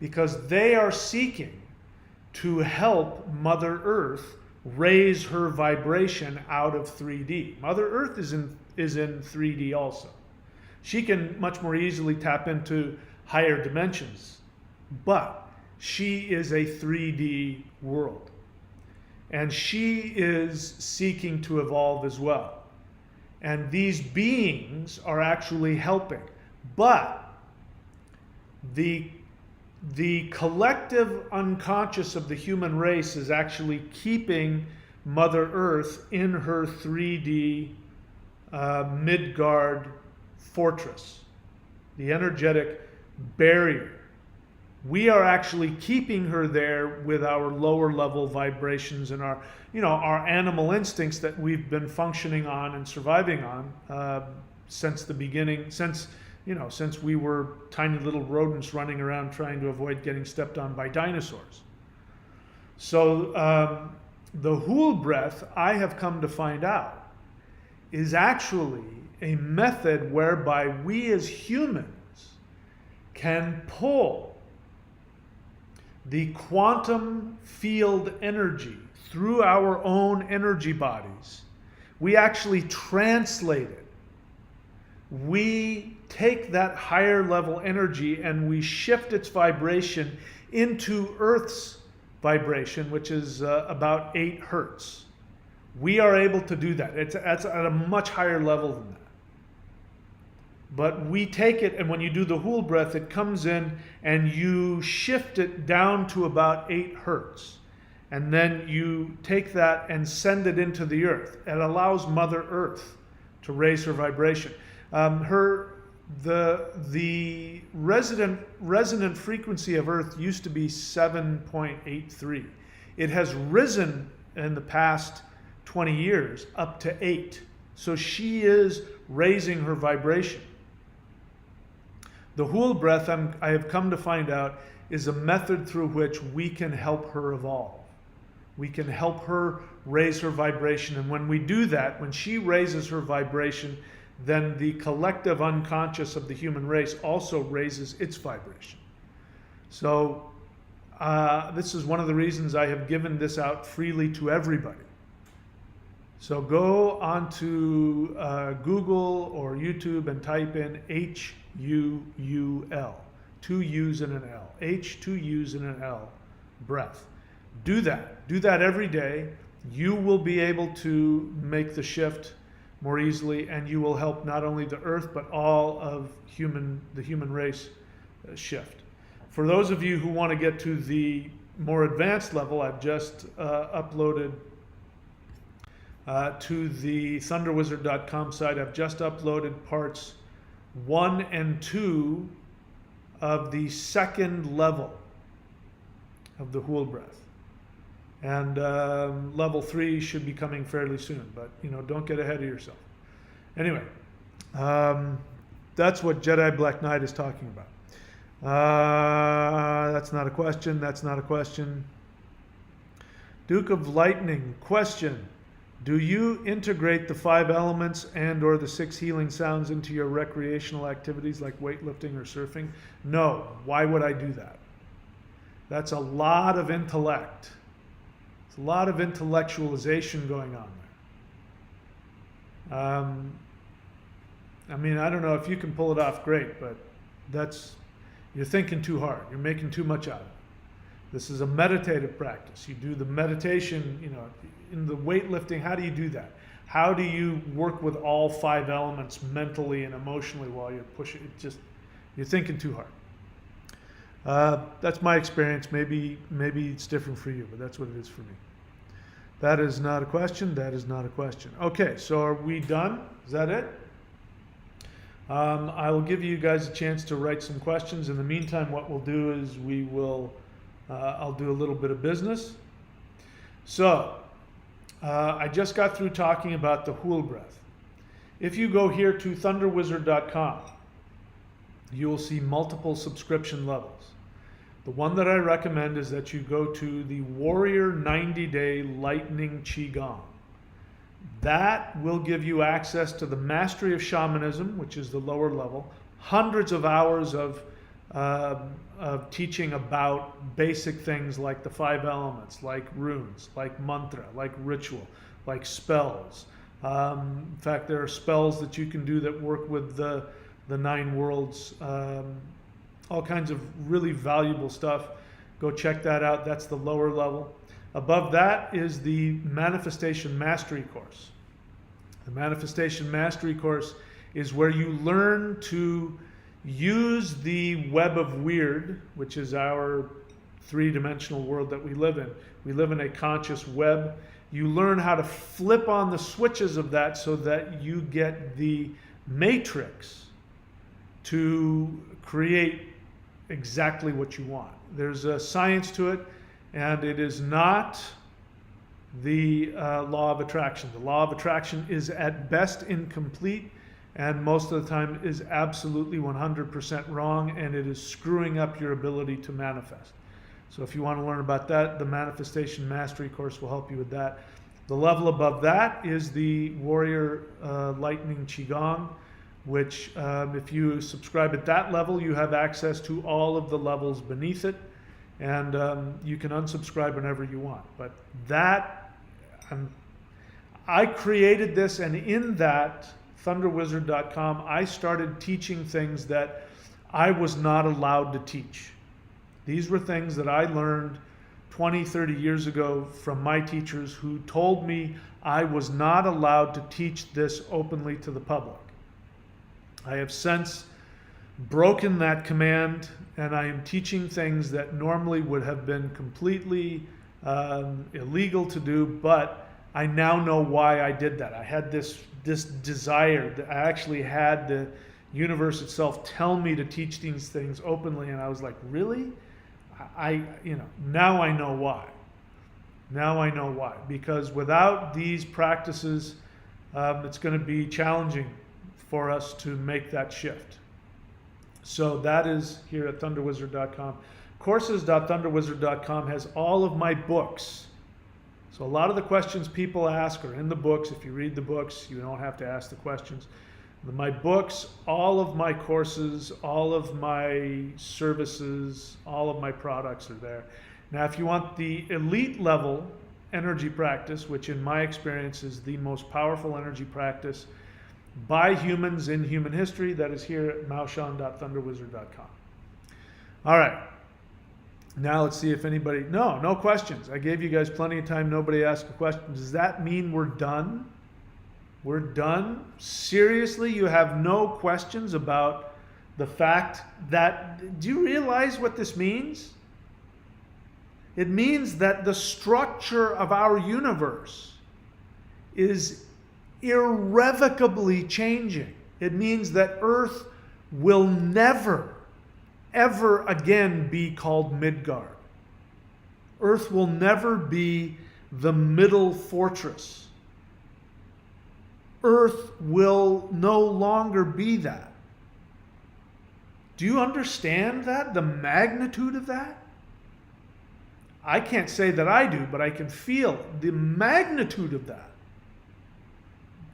because they are seeking to help Mother Earth raise her vibration out of 3D. Mother Earth is in 3D also. She can much more easily tap into higher dimensions, but she is a 3D world. And she is seeking to evolve as well. And these beings are actually helping. But the collective unconscious of the human race is actually keeping Mother Earth in her 3D Midgard fortress, the energetic barrier. We are actually keeping her there with our lower level vibrations and our, you know, our animal instincts that we've been functioning on and surviving on since the beginning, since we were tiny little rodents running around trying to avoid getting stepped on by dinosaurs. So the Hool breath, I have come to find out, is actually a method whereby we as humans can pull the quantum field energy through our own energy bodies. We actually translate it. We take that higher level energy and we shift its vibration into Earth's vibration, which is about 8 hertz. We are able to do that. That's at a much higher level than that. But we take it, and when you do the Hool breath, it comes in and you shift it down to about 8 hertz. And then you take that and send it into the earth. It allows Mother Earth to raise her vibration. The resonant frequency of Earth used to be 7.83. It has risen in the past 20 years up to 8. So she is raising her vibration. The Hool breath, I have come to find out, is a method through which we can help her evolve. We can help her raise her vibration. And when we do that, when she raises her vibration, then the collective unconscious of the human race also raises its vibration. So this is one of the reasons I have given this out freely to everybody. So go onto Google or YouTube and type in H-U-U-L, 2 U's and an L, H, 2 U's and an L, breath. Do that. Do that every day. You will be able to make the shift more easily, and you will help not only the earth but all of the human race shift. For those of you who want to get to the more advanced level, I've just uploaded to the thunderwizard.com site. I've just uploaded parts 1 and 2 of the second level of the Hool breath. And level 3 should be coming fairly soon, but don't get ahead of yourself. Anyway, that's what Jedi Black Knight is talking about. That's not a question. That's not a question. Duke of Lightning, question. Do you integrate the 5 elements and or the 6 healing sounds into your recreational activities like weightlifting or surfing? No. Why would I do that? That's a lot of intellect. It's a lot of intellectualization going on there. I mean, I don't know if you can pull it off, great, but you're thinking too hard. You're making too much out of it. This is a meditative practice. You do the meditation, in the weightlifting. How do you do that? How do you work with all 5 elements mentally and emotionally while you're pushing? You're thinking too hard. That's my experience. Maybe it's different for you, but that's what it is for me. That is not a question. That is not a question. Okay, so are we done? Is that it? I will give you guys a chance to write some questions. In the meantime, what we'll do is I'll do a little bit of business. So, I just got through talking about the Hool breath. If you go here to thunderwizard.com, you will see multiple subscription levels. The one that I recommend is that you go to the Warrior 90-Day Lightning Qigong. That will give you access to the Mastery of Shamanism, which is the lower level, hundreds of hours of teaching about basic things like the 5 elements, like runes, like mantra, like ritual, like spells. In fact, there are spells that you can do that work with the 9 worlds, all kinds of really valuable stuff. Go check that out. That's the lower level. Above that is the Manifestation Mastery course. The Manifestation Mastery course is where you learn to use the Web of Wyrd, which is our 3-dimensional world that we live in. We live in a conscious web. You learn how to flip on the switches of that so that you get the matrix to create exactly what you want. There's a science to it, and it is not the law of attraction. The law of attraction is at best incomplete, and most of the time is absolutely 100% wrong, and it is screwing up your ability to manifest. So if you want to learn about that, the Manifestation Mastery course will help you with that. The level above that is the Warrior Lightning Qigong, which if you subscribe at that level, you have access to all of the levels beneath it, and you can unsubscribe whenever you want. But that, I created this, and in that, thunderwizard.com, I started teaching things that I was not allowed to teach. These were things that I learned 20, 30 years ago from my teachers who told me I was not allowed to teach this openly to the public. I have since broken that command, and I am teaching things that normally would have been completely illegal to do, but I now know why I did that. I had this desire. I actually had the universe itself tell me to teach these things openly, and I was like, really? Now I know why. Now I know why. Because without these practices, it's going to be challenging for us to make that shift. So that is here at thunderwizard.com. Courses.thunderwizard.com has all of my books. So a lot of the questions people ask are in the books. If you read the books, you don't have to ask the questions. My books, all of my courses, all of my services, all of my products are there. Now, if you want the elite level energy practice, which in my experience is the most powerful energy practice by humans in human history, that is here at maushan.thunderwizard.com. All right. Now let's see if anybody... No questions. I gave you guys plenty of time. Nobody asked a question. Does that mean we're done? We're done? Seriously? You have no questions about the fact that... Do you realize what this means? It means that the structure of our universe is irrevocably changing. It means that Earth will never, ever again be called Midgard. Earth will never be the middle fortress. Earth will no longer be that. Do you understand that? The magnitude of that? I can't say that I do, but I can feel the magnitude of that.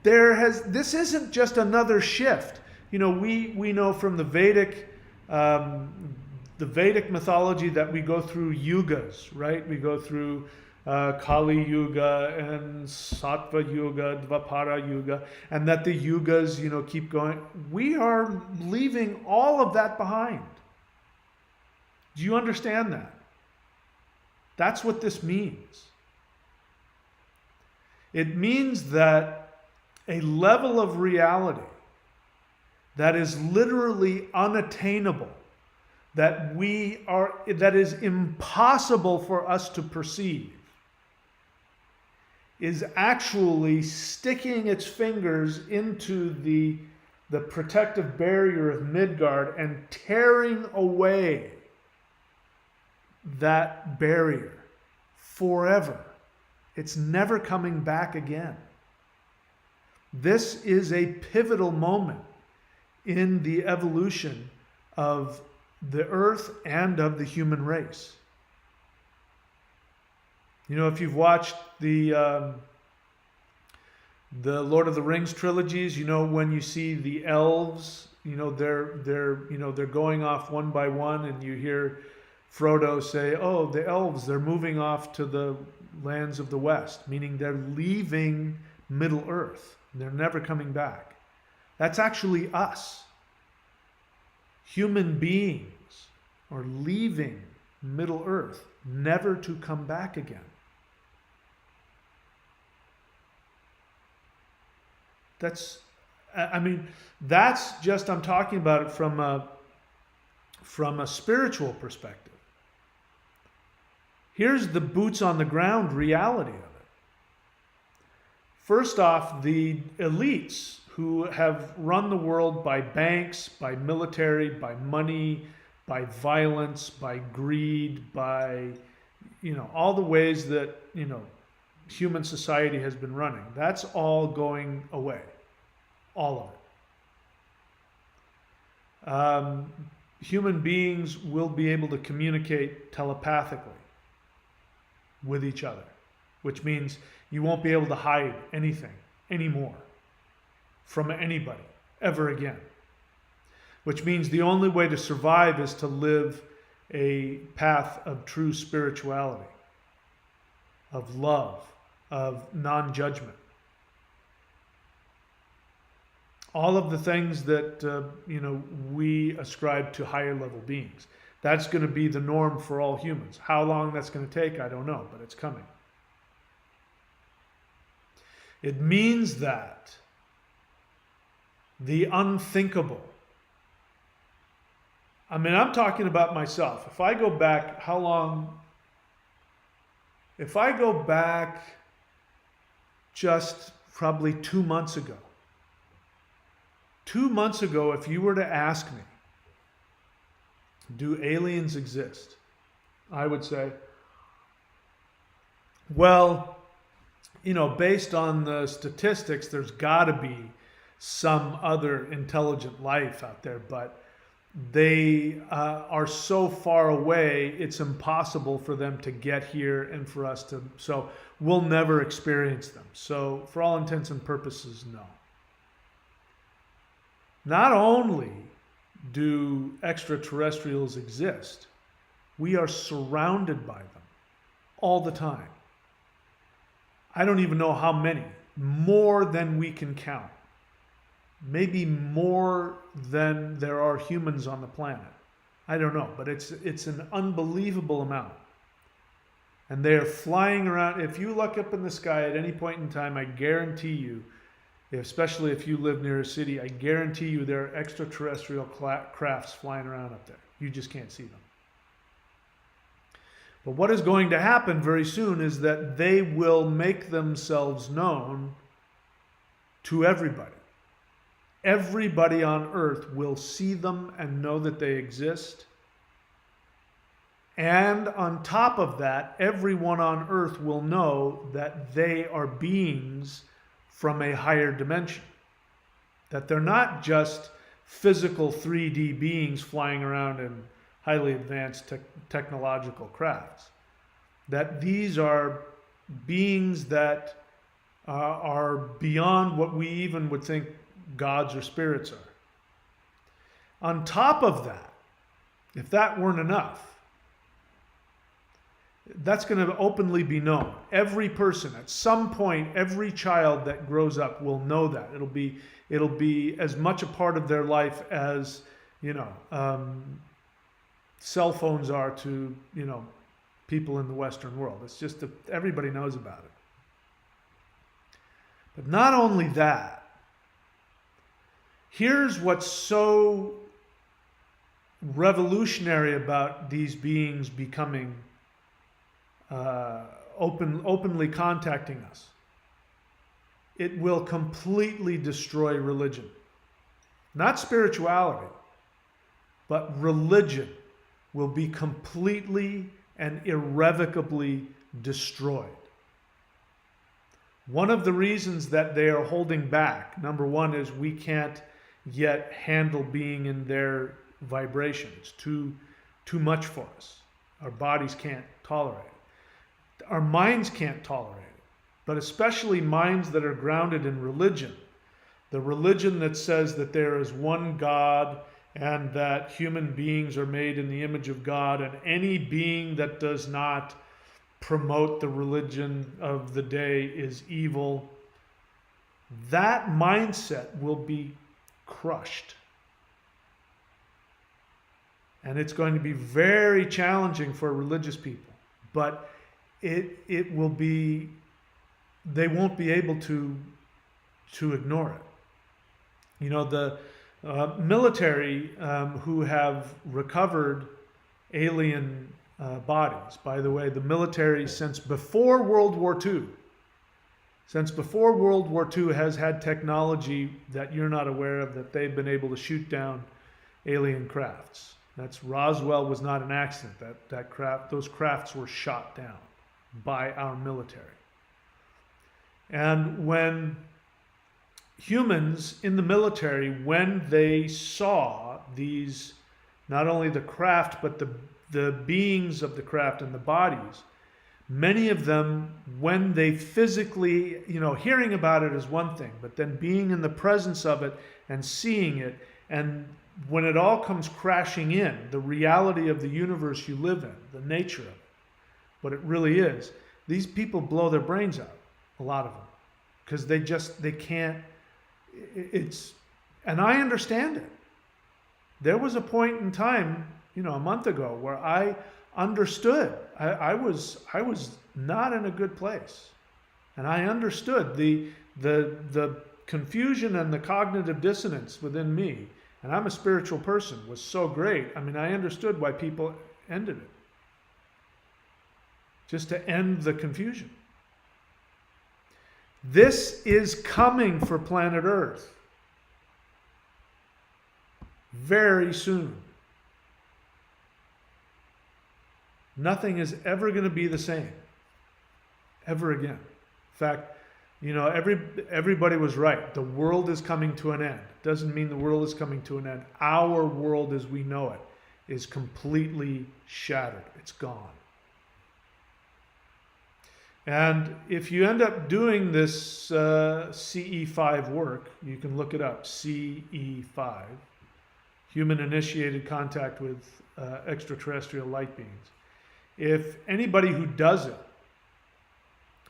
This isn't just another shift. You know, we know from the Vedic mythology that we go through yugas, right? We go through Kali Yuga and Sattva Yuga, Dvapara Yuga, and that the yugas, keep going. We are leaving all of that behind. Do you understand that? That's what this means. It means that a level of reality that is literally unattainable, that is impossible for us to perceive, is actually sticking its fingers into the protective barrier of Midgard and tearing away that barrier forever. It's never coming back again. This is a pivotal moment in the evolution of the earth and of the human race. You know, if you've watched the Lord of the Rings trilogies, you know, when you see the elves, you know, they're going off one by one, and you hear Frodo say, "Oh, the elves, they're moving off to the lands of the west," meaning they're leaving Middle Earth. They're never coming back. That's actually us. Human beings are leaving Middle Earth, never to come back again. That's just, I'm talking about it from a spiritual perspective. Here's the boots on the ground reality of it. First off, the elites who have run the world by banks, by military, by money, by violence, by greed, by, you know, all the ways that, you know, human society has been running. That's all going away. All of it. Human beings will be able to communicate telepathically with each other, which means you won't be able to hide anything anymore from anybody ever again. Which means the only way to survive is to live a path of true spirituality, of love, of non-judgment. All of the things that you know, we ascribe to higher level beings. That's going to be the norm for all humans. How long that's going to take, I don't know, but it's coming. It means that the unthinkable. I mean, I'm talking about myself. If I go back, how long? If I go back just probably 2 months ago. 2 months ago, if you were to ask me, do aliens exist? I would say, well, you know, based on the statistics, there's got to be some other intelligent life out there, but they are so far away, it's impossible for them to get here and for us to, so we'll never experience them. So for all intents and purposes, no. Not only do extraterrestrials exist, we are surrounded by them all the time. I don't even know how many, more than we can count. Maybe more than there are humans on the planet. I don't know, but it's an unbelievable amount. And they are flying around. If you look up in the sky at any point in time, I guarantee you, especially if you live near a city, I guarantee you there are extraterrestrial crafts flying around up there. You just can't see them. But what is going to happen very soon is that they will make themselves known to everybody. Everybody on earth will see them and know that they exist. And on top of that, everyone on earth will know that they are beings from a higher dimension. That they're not just physical 3D beings flying around in highly advanced technological crafts. That these are beings that are beyond what we even would think gods or spirits are. On top of that, if that weren't enough, that's going to openly be known. Every person, at some point, every child that grows up will know that. It'll be as much a part of their life as, you know, cell phones are to, you know, people in the Western world. It's just that everybody knows about it. But not only that, here's what's so revolutionary about these beings becoming openly contacting us. It will completely destroy religion. Not spirituality, but religion will be completely and irrevocably destroyed. One of the reasons that they are holding back, number one, is we can't yet handle being in their vibration. It's too much for us. Our bodies can't tolerate it. Our minds can't tolerate it. But especially minds that are grounded in religion. The religion that says that there is one God and that human beings are made in the image of God, and any being that does not promote the religion of the day is evil. That mindset will be crushed. And it's going to be very challenging for religious people. But it will be, they won't be able to ignore it. You know, the military who have recovered alien bodies, by the way, the military since before World War II, has had technology that you're not aware of, that they've been able to shoot down alien crafts. That's Roswell was not an accident. Those crafts were shot down by our military. And when humans in the military, when they saw these, not only the craft, but the beings of the craft and the bodies, many of them, when they physically, hearing about it is one thing, but then being in the presence of it and seeing it, and when it all comes crashing in, the reality of the universe you live in, the nature of it, what it really is, these people blow their brains out, a lot of them, because they can't, and I understand it. There was a point in time, a month ago, where I understood. I was not in a good place, and I understood the confusion and the cognitive dissonance within me. And I'm a spiritual person, was so great. I mean, I understood why people ended it, just to end the confusion. This is coming for planet Earth very soon. Nothing is ever going to be the same, ever again. In fact, everybody was right. The world is coming to an end. Doesn't mean the world is coming to an end. Our world as we know it is completely shattered. It's gone. And if you end up doing this CE5 work, you can look it up, CE5, Human Initiated Contact with Extraterrestrial Light Beings. If anybody who does it,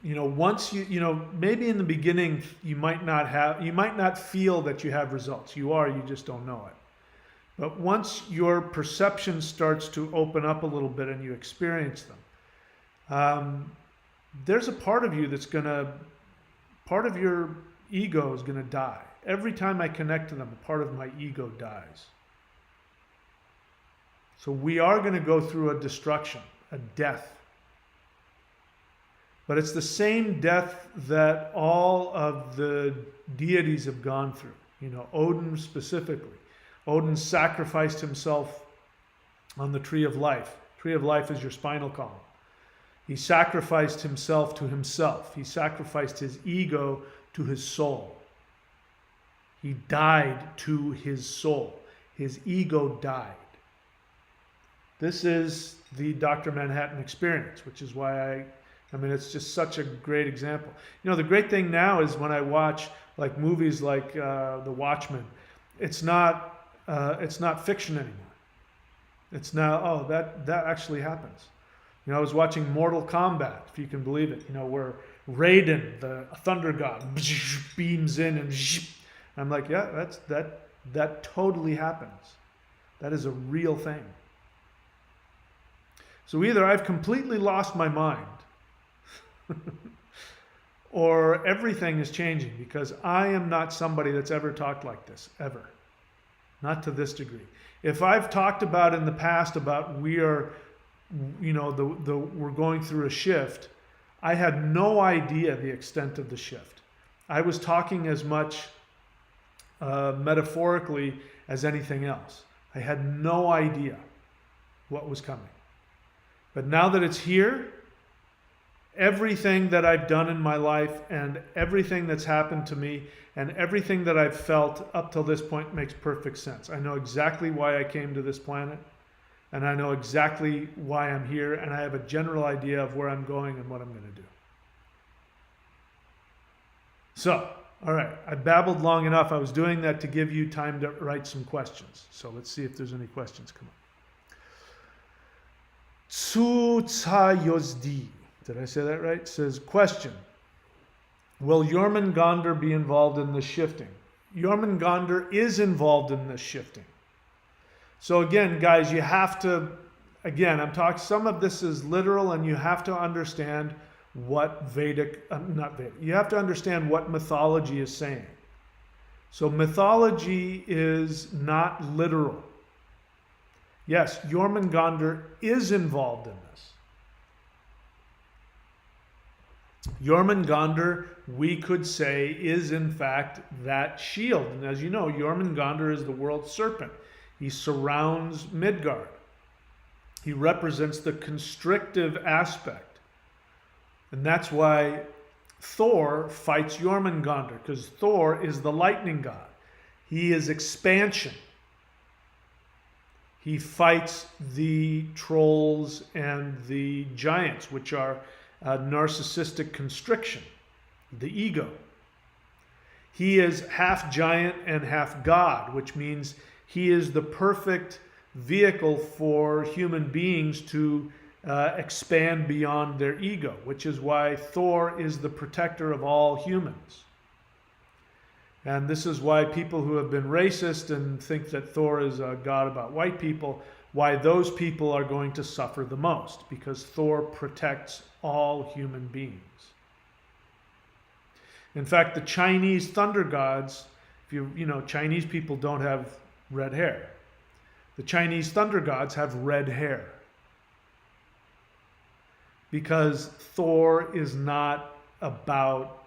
once maybe in the beginning you might not feel that you have results. You just don't know it. But once your perception starts to open up a little bit and you experience them, there's a part of you part of your ego is going to die. Every time I connect to them, a part of my ego dies. So we are going to go through a destruction, a death. But it's the same death that all of the deities have gone through. Odin specifically. Odin sacrificed himself on the Tree of Life. Tree of Life is your spinal column. He sacrificed himself to himself. He sacrificed his ego to his soul. He died to his soul. His ego died. This is the Dr. Manhattan experience, which is why it's just such a great example. The great thing now is when I watch like movies like The Watchmen, it's not fiction anymore. It's now, that actually happens. I was watching Mortal Kombat, if you can believe it, where Raiden, the thunder god, beams in and I'm like, yeah, that totally happens. That is a real thing. So either I've completely lost my mind, or everything is changing, because I am not somebody that's ever talked like this, ever. Not to this degree. If I've talked about in the past about we are, we're going through a shift, I had no idea the extent of the shift. I was talking as much metaphorically as anything else. I had no idea what was coming. But now that it's here, everything that I've done in my life and everything that's happened to me and everything that I've felt up till this point makes perfect sense. I know exactly why I came to this planet, and I know exactly why I'm here, and I have a general idea of where I'm going and what I'm going to do. So, all right, I babbled long enough. I was doing that to give you time to write some questions. So let's see if there's any questions come up. Tsutsayozdi, did I say that right? Says, question, will Jormungandr be involved in this shifting? Jormungandr is involved in this shifting. So again, guys, you have to, again, I'm talking, some of this is literal, and you have to understand what you have to understand what mythology is saying. So mythology is not literal. Yes, Jormungandr is involved in this. Jormungandr, we could say, is in fact that shield. And as you know, Jormungandr is the world serpent. He surrounds Midgard. He represents the constrictive aspect. And that's why Thor fights Jormungandr, because Thor is the lightning god. He is expansion. He fights the trolls and the giants, which are narcissistic constriction, the ego. He is half giant and half god, which means he is the perfect vehicle for human beings to expand beyond their ego, which is why Thor is the protector of all humans. And this is why people who have been racist and think that Thor is a god about white people, why those people are going to suffer the most, because Thor protects all human beings. In fact, the Chinese thunder gods, Chinese people don't have red hair. The Chinese thunder gods have red hair, because Thor is not about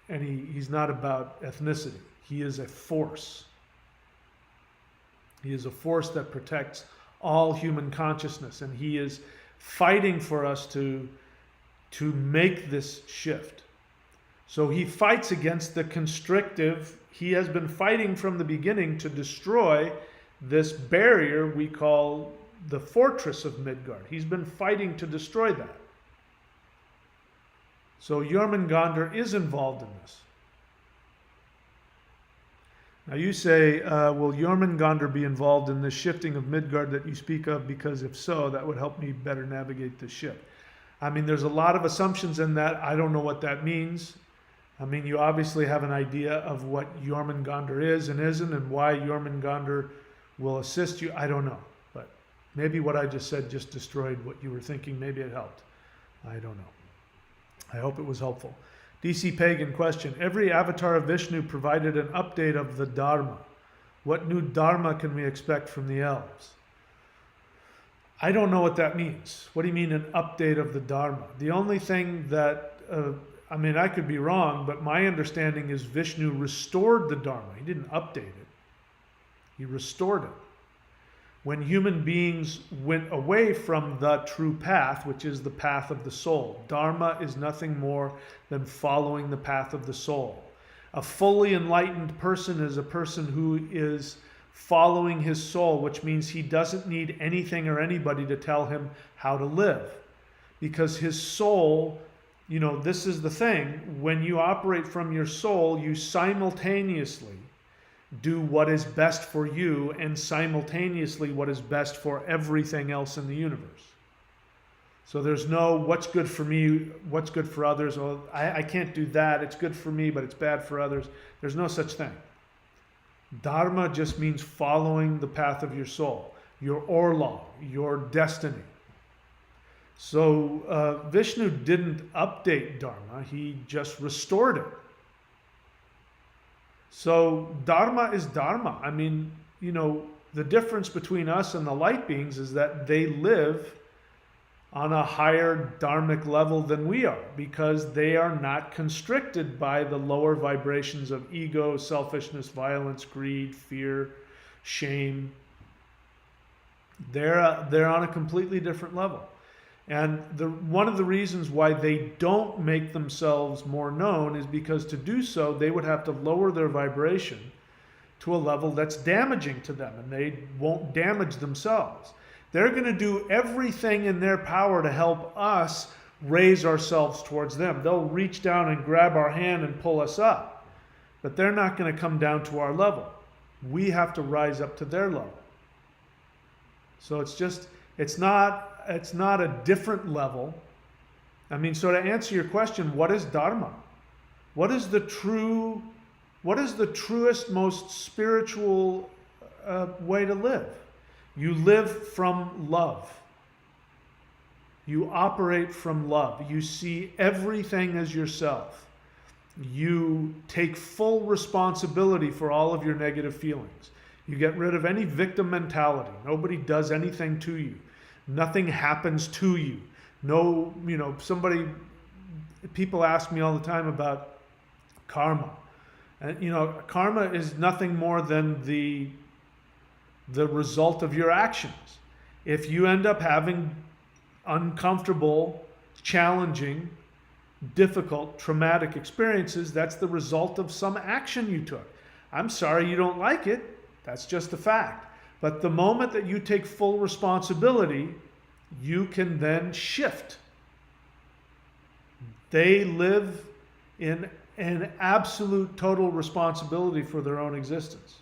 he's not about ethnicity. He is a force. He is a force that protects all human consciousness, and he is fighting for us to make this shift. So he fights against the constrictive. He has been fighting from the beginning to destroy this barrier we call the fortress of Midgard. He's been fighting to destroy that. So Jormungandr is involved in this. Now you say, will Jormungandr be involved in this shifting of Midgard that you speak of? Because if so, that would help me better navigate the shift. I mean, there's a lot of assumptions in that. I don't know what that means. I mean, you obviously have an idea of what Jormungandr is and isn't, and why Jormungandr will assist you. I don't know. But maybe what I just said just destroyed what you were thinking. Maybe it helped. I don't know. I hope it was helpful. DC Pagan question. Every avatar of Vishnu provided an update of the Dharma. What new Dharma can we expect from the elves? I don't know what that means. What do you mean an update of the Dharma? The only thing that, I could be wrong, but my understanding is Vishnu restored the Dharma. He didn't update it. He restored it. When human beings went away from the true path, which is the path of the soul, Dharma is nothing more than following the path of the soul. A fully enlightened person is a person who is following his soul, which means he doesn't need anything or anybody to tell him how to live. Because his soul, this is the thing, when you operate from your soul, you simultaneously do what is best for you and simultaneously what is best for everything else in the universe. So there's no what's good for me, what's good for others. Well, I can't do that. It's good for me, but it's bad for others. There's no such thing. Dharma just means following the path of your soul, your orlog, your destiny. So Vishnu didn't update Dharma, he just restored it. So Dharma is Dharma. I mean, the difference between us and the light beings is that they live on a higher dharmic level than we are, because they are not constricted by the lower vibrations of ego, selfishness, violence, greed, fear, shame. They're on a completely different level. And one of the reasons why they don't make themselves more known is because to do so, they would have to lower their vibration to a level that's damaging to them, and they won't damage themselves. They're going to do everything in their power to help us raise ourselves towards them. They'll reach down and grab our hand and pull us up, but they're not going to come down to our level. We have to rise up to their level. So it's not a different level. I mean, so to answer your question, what is Dharma? What is the truest, most spiritual way to live? You live from love. You operate from love. You see everything as yourself. You take full responsibility for all of your negative feelings. You get rid of any victim mentality. Nobody does anything to you. Nothing happens to you. No, people ask me all the time about karma. And, karma is nothing more than the result of your actions. If you end up having uncomfortable, challenging, difficult, traumatic experiences, that's the result of some action you took. I'm sorry you don't like it. That's just a fact. But the moment that you take full responsibility, you can then shift. They live in an absolute total responsibility for their own existence,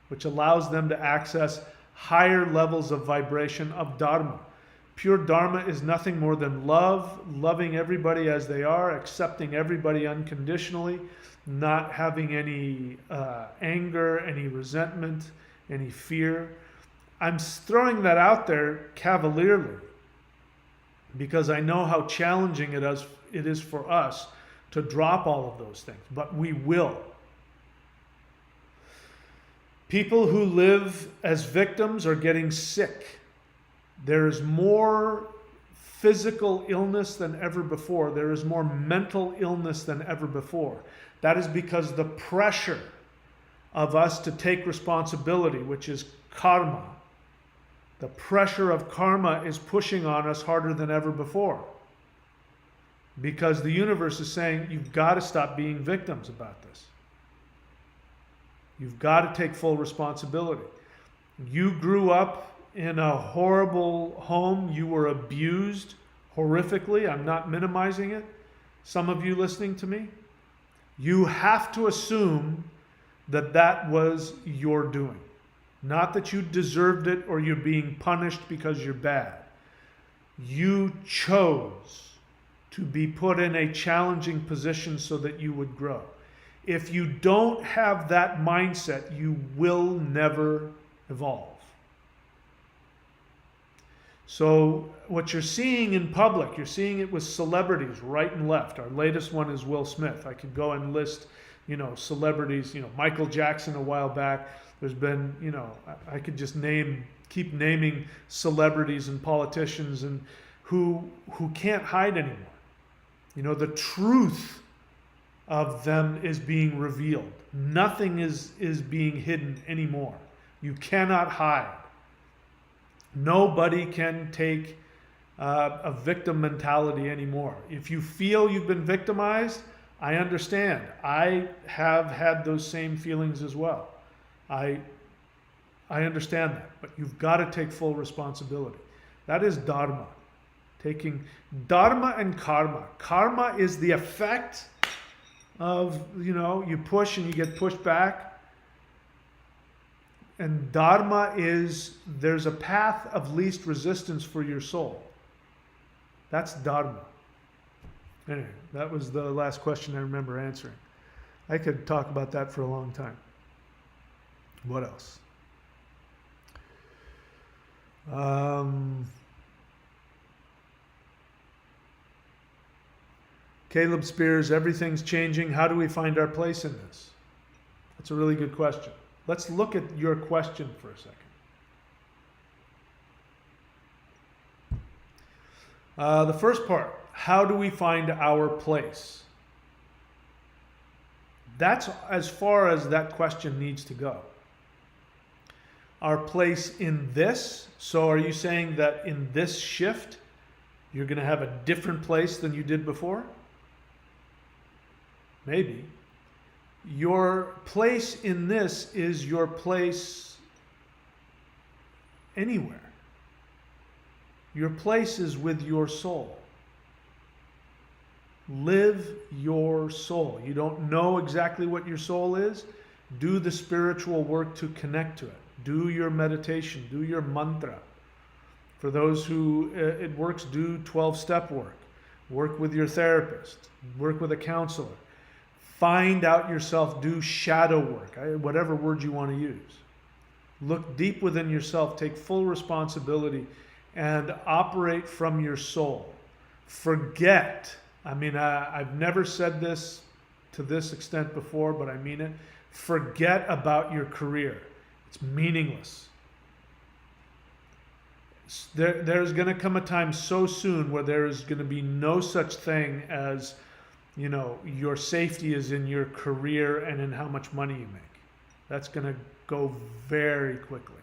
which allows them to access higher levels of vibration of Dharma. Pure Dharma is nothing more than love, loving everybody as they are, accepting everybody unconditionally, not having any anger, any resentment, any fear. I'm throwing that out there cavalierly because I know how challenging it is for us to drop all of those things, but we will. People who live as victims are getting sick. There is more physical illness than ever before. There is more mental illness than ever before. That is because the pressure of us to take responsibility, which is karma, the pressure of karma is pushing on us harder than ever before. Because the universe is saying, you've got to stop being victims about this. You've got to take full responsibility. You grew up in a horrible home. You were abused horrifically. I'm not minimizing it. Some of you listening to me, you have to assume that that was your doing. Not that you deserved it or you're being punished because you're bad. You chose to be put in a challenging position so that you would grow. If you don't have that mindset, you will never evolve. So what you're seeing in public, you're seeing it with celebrities right and left. Our latest one is Will Smith. I could go and list, celebrities, Michael Jackson a while back. There's been, I could just keep naming celebrities and politicians and who can't hide anymore. The truth of them is being revealed. Nothing is being hidden anymore. You cannot hide. Nobody can take a victim mentality anymore. If you feel you've been victimized, I understand. I have had those same feelings as well. I understand that, but you've got to take full responsibility. That is Dharma. Taking Dharma and karma. Karma is the effect of, you push and you get pushed back. And Dharma is, there's a path of least resistance for your soul. That's Dharma. Anyway, that was the last question I remember answering. I could talk about that for a long time. What else? Caleb Spears, everything's changing. How do we find our place in this? That's a really good question. Let's look at your question for a second. The first part, how do we find our place? That's as far as that question needs to go. Our place in this. So are you saying that in this shift, you're going to have a different place than you did before? Maybe. Your place in this is your place anywhere. Your place is with your soul. Live your soul. You don't know exactly what your soul is? Do the spiritual work to connect to it. Do your meditation. Do your mantra. For those who it works, do 12-step work. Work with your therapist. Work with a counselor. Find out yourself. Do shadow work. Whatever word you want to use. Look deep within yourself. Take full responsibility and operate from your soul. Forget. I've never said this to this extent before, but I mean it. Forget about your career. It's meaningless. There's going to come a time so soon where there is going to be no such thing as, your safety is in your career and in how much money you make. That's going to go very quickly.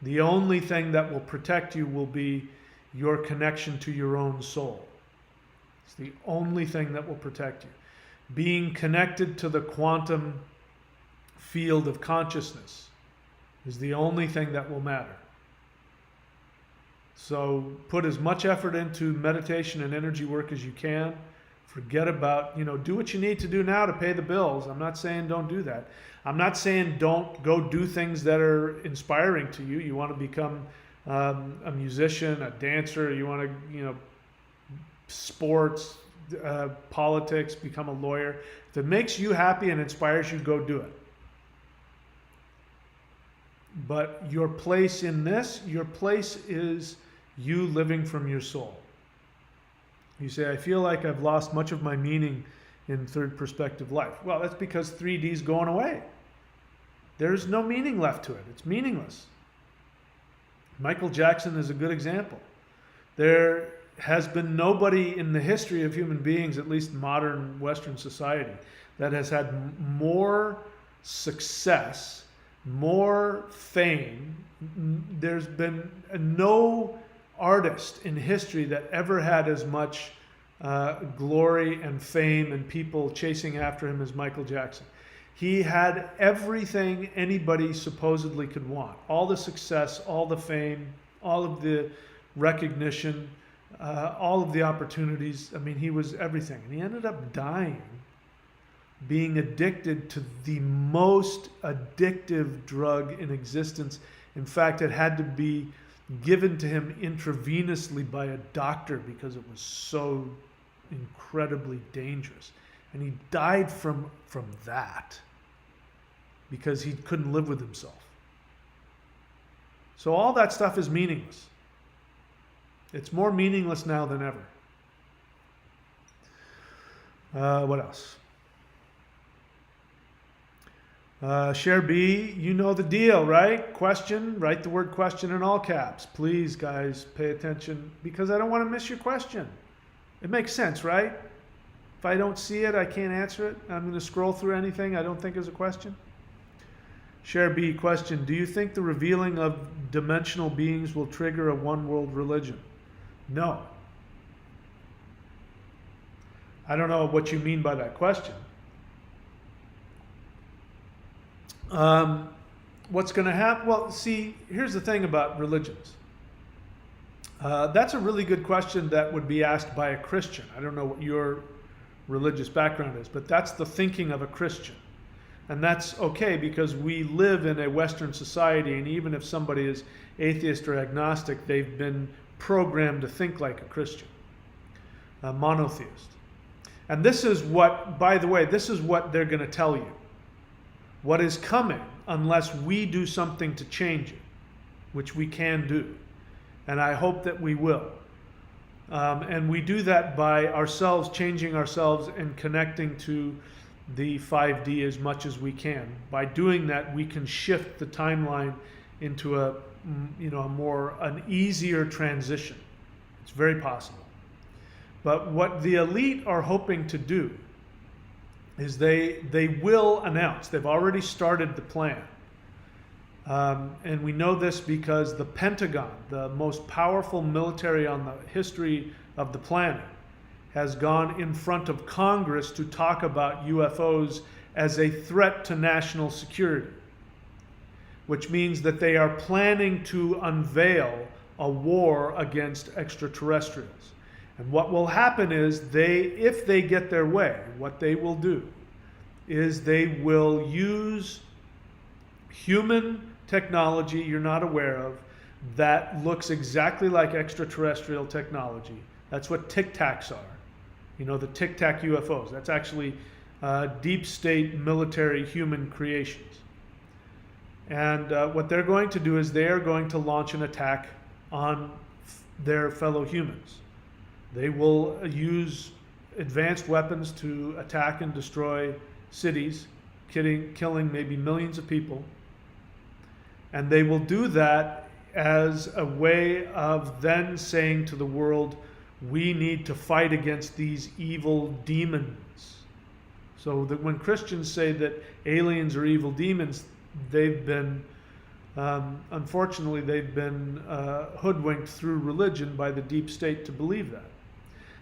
The only thing that will protect you will be your connection to your own soul. It's the only thing that will protect you. Being connected to the quantum field of consciousness is the only thing that will matter. So put as much effort into meditation and energy work as you can. Forget about, do what you need to do now to pay the bills. I'm not saying don't do that. I'm not saying don't go do things that are inspiring to you. You want to become a musician, a dancer. You want to, sports, politics, become a lawyer. If it makes you happy and inspires you, go do it. But your place in this, your place is you living from your soul. You say, I feel like I've lost much of my meaning in third perspective life. Well, that's because 3D is going away. There's no meaning left to it. It's meaningless. Michael Jackson is a good example. There has been nobody in the history of human beings, at least modern Western society, that has had more success, more fame. There's been no artist in history that ever had as much glory and fame and people chasing after him as Michael Jackson. He had everything anybody supposedly could want. All the success, all the fame, all of the recognition, all of the opportunities. He was everything. And he ended up dying, being addicted to the most addictive drug in existence. In fact, it had to be given to him intravenously by a doctor because it was so incredibly dangerous. And he died from that because he couldn't live with himself. So all that stuff is meaningless. It's more meaningless now than ever. What else? Share B, you know the deal, right? Question, write the word question in all caps. Please, guys, pay attention because I don't want to miss your question. It makes sense, right? If I don't see it, I can't answer it. I'm going to scroll through anything I don't think is a question. Share B, question, do you think the revealing of dimensional beings will trigger a one-world religion? No. I don't know what you mean by that question. What's going to happen? Well, see, here's the thing about religions. That's a really good question that would be asked by a Christian. I don't know what your religious background is, but that's the thinking of a Christian. And that's okay because we live in a Western society, and even if somebody is atheist or agnostic, they've been programmed to think like a Christian, a monotheist. And this is what, by the way, this is what they're going to tell you. What is coming unless we do something to change it, which we can do. And I hope that we will. And we do that by ourselves, changing ourselves and connecting to the 5D as much as we can. By doing that, we can shift the timeline into an easier transition. It's very possible. But what the elite are hoping to do is they will announce, they've already started the plan. And we know this because the Pentagon, the most powerful military on the history of the planet, has gone in front of Congress to talk about UFOs as a threat to national security, which means that they are planning to unveil a war against extraterrestrials. And what will happen is if they get their way, what they will do is they will use human technology you're not aware of that looks exactly like extraterrestrial technology. That's what Tic Tacs are. You know, the Tic Tac UFOs. That's actually deep state military human creations. And what they're going to do is they are going to launch an attack on their fellow humans. They will use advanced weapons to attack and destroy cities, killing maybe millions of people. And they will do that as a way of then saying to the world, we need to fight against these evil demons. So that when Christians say that aliens are evil demons, they've been, unfortunately, they've been hoodwinked through religion by the deep state to believe that.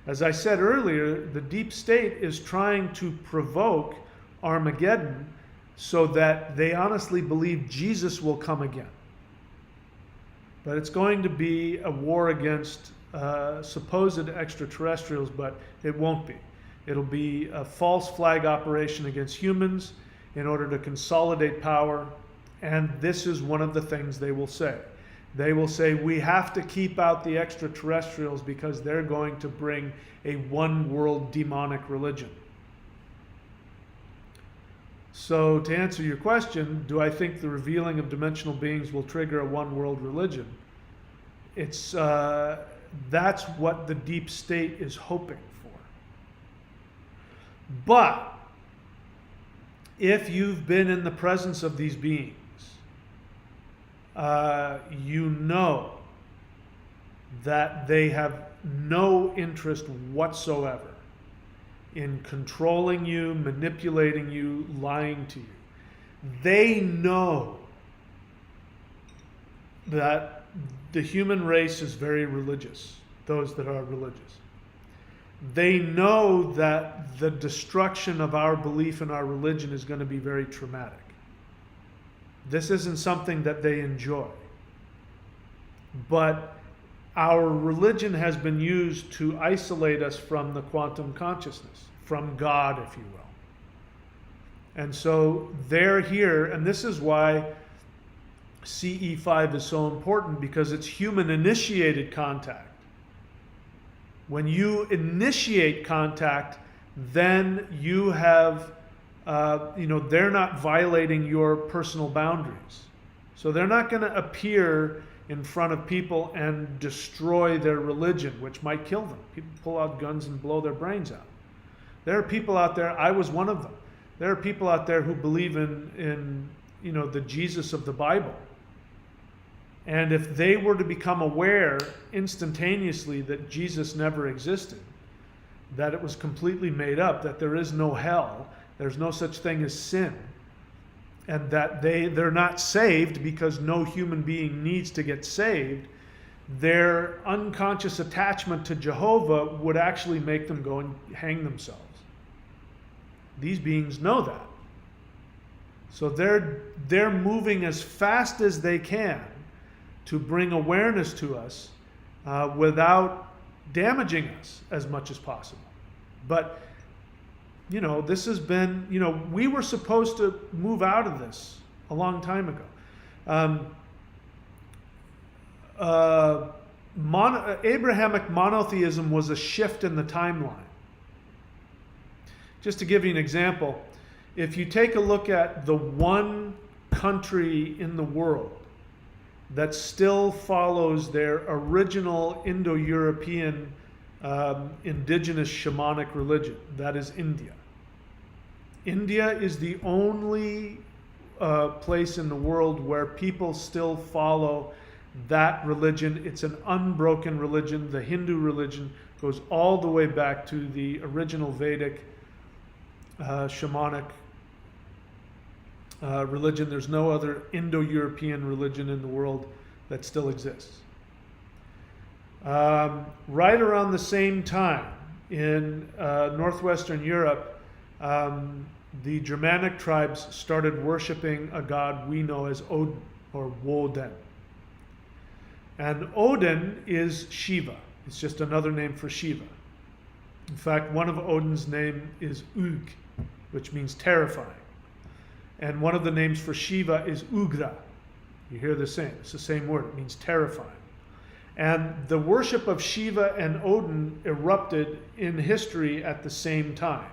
As I said earlier, the deep state is trying to provoke Armageddon so that they honestly believe Jesus will come again. But it's going to be a war against supposed extraterrestrials, but it won't be. It'll be a false flag operation against humans in order to consolidate power, and this is one of the things they will say. They will say, we have to keep out the extraterrestrials because they're going to bring a one-world demonic religion. So to answer your question, do I think the revealing of dimensional beings will trigger a one-world religion? It's that's what the deep state is hoping for. But if you've been in the presence of these beings, you know that they have no interest whatsoever in controlling you, manipulating you, lying to you. They know that the human race is very religious, those that are religious. They know that the destruction of our belief in our religion is going to be very traumatic. This isn't something that they enjoy. But our religion has been used to isolate us from the quantum consciousness, from God, if you will. And so they're here, and this is why CE5 is so important, because it's human-initiated contact. When you initiate contact, then you have, they're not violating your personal boundaries. So they're not going to appear in front of people and destroy their religion, which might kill them. People pull out guns and blow their brains out. There are people out there, I was one of them. There are people out there who believe in the Jesus of the Bible. And if they were to become aware instantaneously that Jesus never existed, that it was completely made up, that there is no hell, there's no such thing as sin, and that they're not saved because no human being needs to get saved, their unconscious attachment to Jehovah would actually make them go and hang themselves. These beings know that. So they're moving as fast as they can to bring awareness to us without damaging us as much as possible. But, this has been, we were supposed to move out of this a long time ago. Abrahamic monotheism was a shift in the timeline. Just to give you an example, if you take a look at the one country in the world that still follows their original Indo-European indigenous shamanic religion. That is India. India is the only place in the world where people still follow that religion. It's an unbroken religion. The Hindu religion goes all the way back to the original Vedic shamanic religion. There's no other Indo-European religion in the world that still exists. Right around the same time in northwestern Europe, the Germanic tribes started worshiping a god we know as Odin or Woden. And Odin is Shiva. It's just another name for Shiva. In fact, one of Odin's name is Ug, which means terrifying. And one of the names for Shiva is Ugra. You hear the same. It's the same word. It means terrifying. And the worship of Shiva and Odin erupted in history at the same time.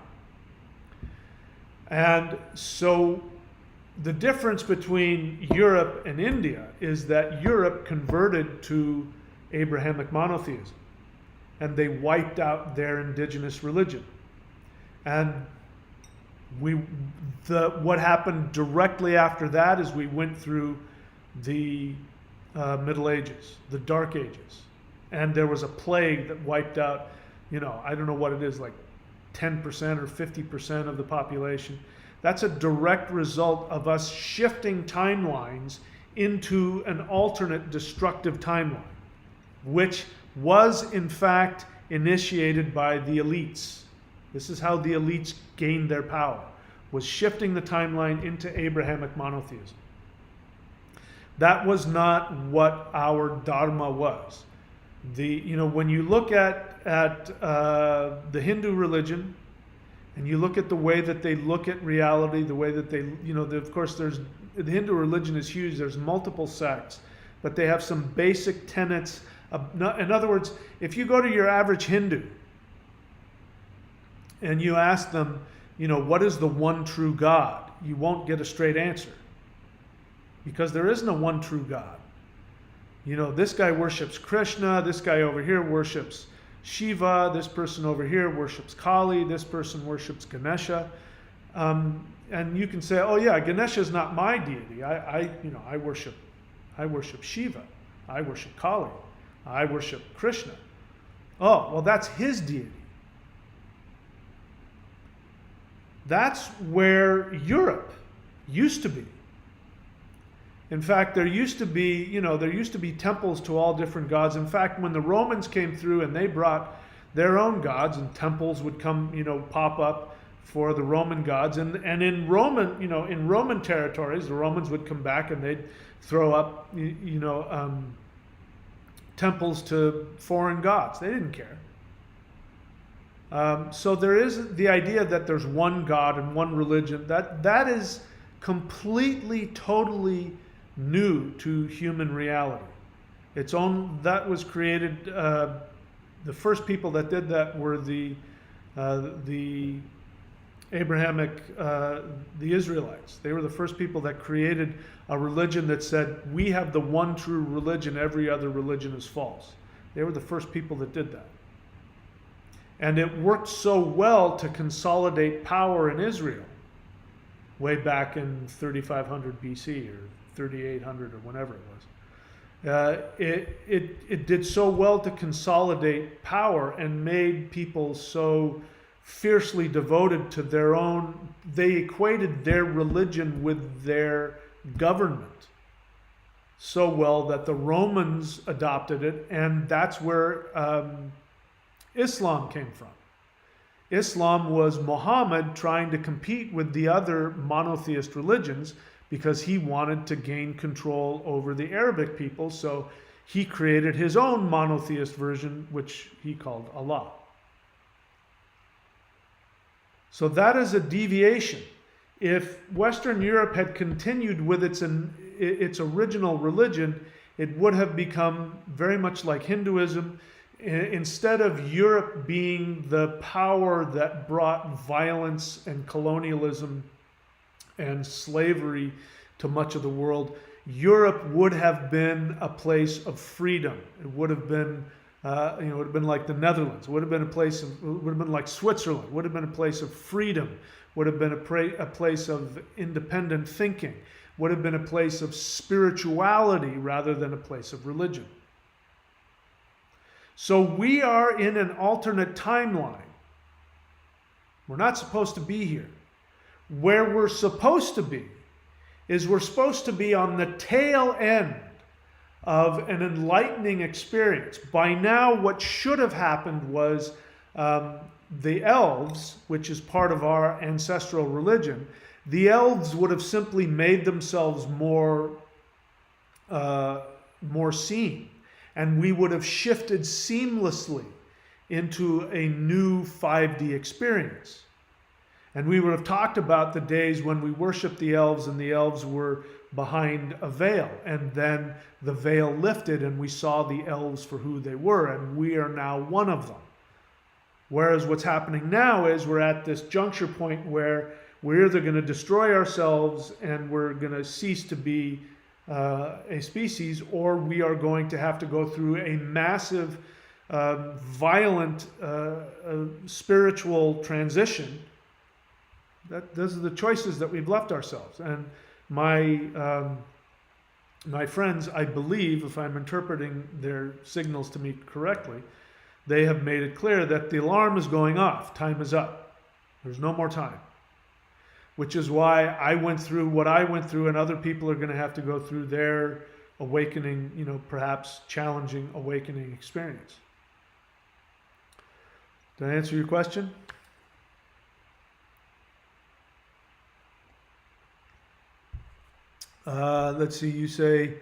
And so the difference between Europe and India is that Europe converted to Abrahamic monotheism, and they wiped out their indigenous religion. And what happened directly after that is we went through the Middle Ages, the Dark Ages, and there was a plague that wiped out, I don't know what it is, like 10% or 50% of the population. That's a direct result of us shifting timelines into an alternate destructive timeline, which was in fact initiated by the elites. This is how the elites gained their power, was shifting the timeline into Abrahamic monotheism. That was not what our Dharma was. When you look at the Hindu religion, and you look at the way that they look at reality, the way that they, of course, the Hindu religion is huge. There's multiple sects, but they have some basic tenets. In other words, if you go to your average Hindu and you ask them, what is the one true God? You won't get a straight answer, because there isn't a one true God. This guy worships Krishna, this guy over here worships Shiva, this person over here worships Kali, this person worships Ganesha. And you can say, oh yeah, Ganesha is not my deity. I worship Shiva. I worship Kali. I worship Krishna. Oh, well, that's his deity. That's where Europe used to be. In fact, there used to be temples to all different gods. In fact, when the Romans came through and they brought their own gods, and temples would come, pop up for the Roman gods, and in Roman territories, the Romans would come back and they'd throw up, temples to foreign gods. They didn't care. So there is the idea that there's one God and one religion. That is completely, totally new to human reality. That was created. The first people that did that were the Abrahamic, the Israelites. They were the first people that created a religion that said, we have the one true religion, every other religion is false. They were the first people that did that. And it worked so well to consolidate power in Israel way back in 3500 BC or 3800 or whenever it was. It did so well to consolidate power and made people so fiercely devoted to their own. They equated their religion with their government so well that the Romans adopted it, and that's where Islam came from. Islam was Muhammad trying to compete with the other monotheist religions because he wanted to gain control over the Arabic people, so he created his own monotheist version, which he called Allah. So that is a deviation. If Western Europe had continued with its original religion, it would have become very much like Hinduism. Instead of Europe being the power that brought violence and colonialism and slavery to much of the world, Europe would have been a place of freedom. It would have been It would have been like the Netherlands. It would have been would have been like Switzerland. It would have been a place of freedom. Would have been a place of independent thinking. Would have been a place of spirituality rather than a place of religion. So we are in an alternate timeline. We're not supposed to be here. Where we're supposed to be is we're supposed to be on the tail end of an enlightening experience. By now, what should have happened was the elves, which is part of our ancestral religion, the elves would have simply made themselves more seen, and we would have shifted seamlessly into a new 5D experience. And we would have talked about the days when we worshiped the elves and the elves were behind a veil, and then the veil lifted and we saw the elves for who they were, and we are now one of them. Whereas what's happening now is we're at this juncture point where we're either going to destroy ourselves and we're going to cease to be a species, or we are going to have to go through a massive, violent spiritual transition. Those are the choices that we've left ourselves. And my friends, I believe, if I'm interpreting their signals to me correctly, they have made it clear that the alarm is going off. Time is up. There's no more time. Which is why I went through what I went through, and other people are going to have to go through their awakening, perhaps challenging awakening experience. Did I answer your question? Let's see, you say,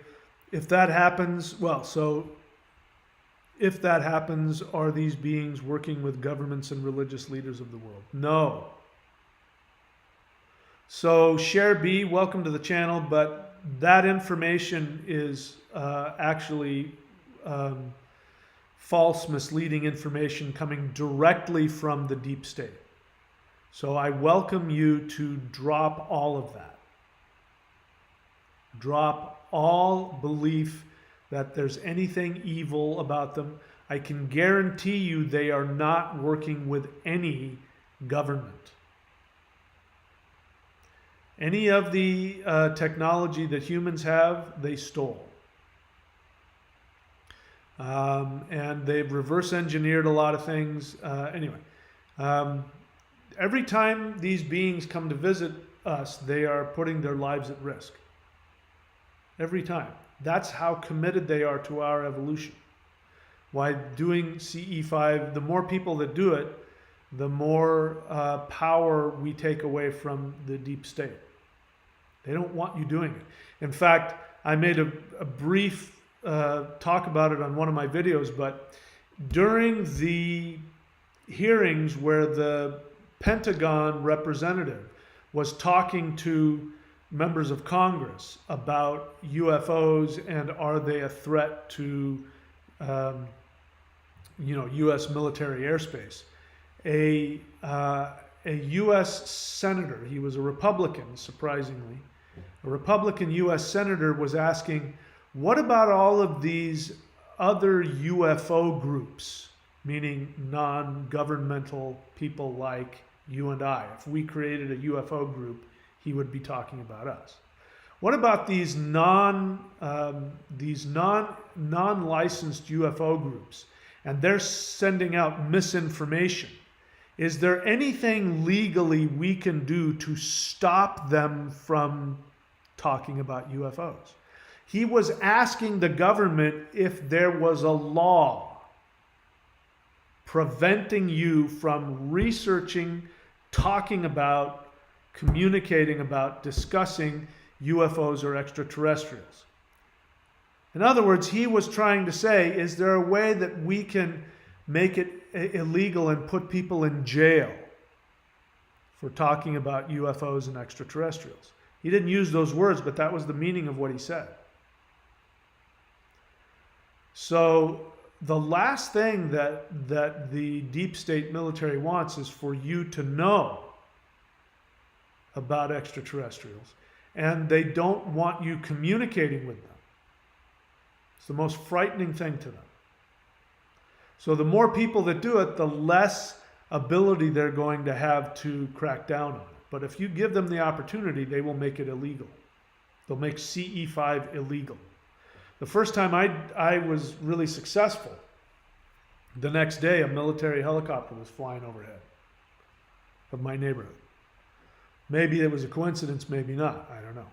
if that happens, if that happens, are these beings working with governments and religious leaders of the world? No. So, Share B, welcome to the channel, but that information is actually false, misleading information coming directly from the deep state. So I welcome you to drop all of that. Drop all belief that there's anything evil about them. I can guarantee you they are not working with any government. Any of the technology that humans have, they stole. And they've reverse engineered a lot of things. Every time these beings come to visit us, they are putting their lives at risk. Every time. That's how committed they are to our evolution. Why doing CE5, the more people that do it, the more power we take away from the deep state. They don't want you doing it. In fact, I made a brief talk about it on one of my videos, but during the hearings where the Pentagon representative was talking to members of Congress about UFOs and are they a threat to U.S. military airspace. A U.S. senator, he was a Republican, surprisingly, a Republican U.S. senator was asking, what about all of these other UFO groups, meaning non-governmental people like you and I? If we created a UFO group, he would be talking about us. What about these non-licensed UFO groups? And they're sending out misinformation. Is there anything legally we can do to stop them from talking about UFOs? He was asking the government if there was a law preventing you from researching, talking about, communicating about, discussing UFOs or extraterrestrials. In other words, he was trying to say, is there a way that we can make it illegal and put people in jail for talking about UFOs and extraterrestrials? He didn't use those words, but that was the meaning of what he said. So the last thing that the deep state military wants is for you to know about extraterrestrials, and they don't want you communicating with them. It's the most frightening thing to them. So the more people that do it, the less ability they're going to have to crack down on it. But if you give them the opportunity, they will make it illegal. They'll make CE5 illegal. The first time I was really successful, the next day a military helicopter was flying overhead of my neighborhood. Maybe it was a coincidence, maybe not. I don't know.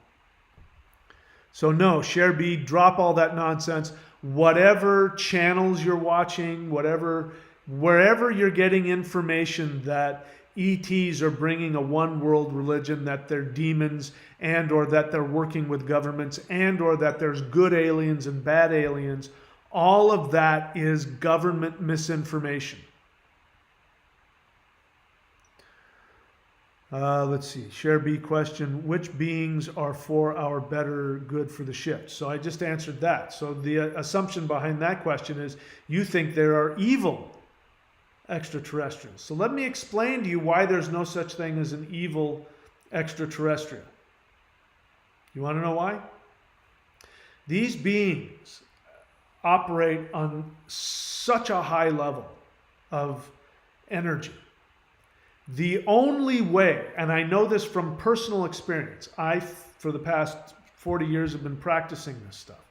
So no, share B, drop all that nonsense. Whatever channels you're watching, wherever you're getting information that ETs are bringing a one world religion, that they're demons, and or that they're working with governments, and or that there's good aliens and bad aliens, all of that is government misinformation. Let's see, share B question, which beings are for our better good for the shift? So I just answered that. So the assumption behind that question is you think there are evil extraterrestrials. So let me explain to you why there's no such thing as an evil extraterrestrial. You want to know why? These beings operate on such a high level of energy. The only way, and I know this from personal experience, for the past 40 years, have been practicing this stuff.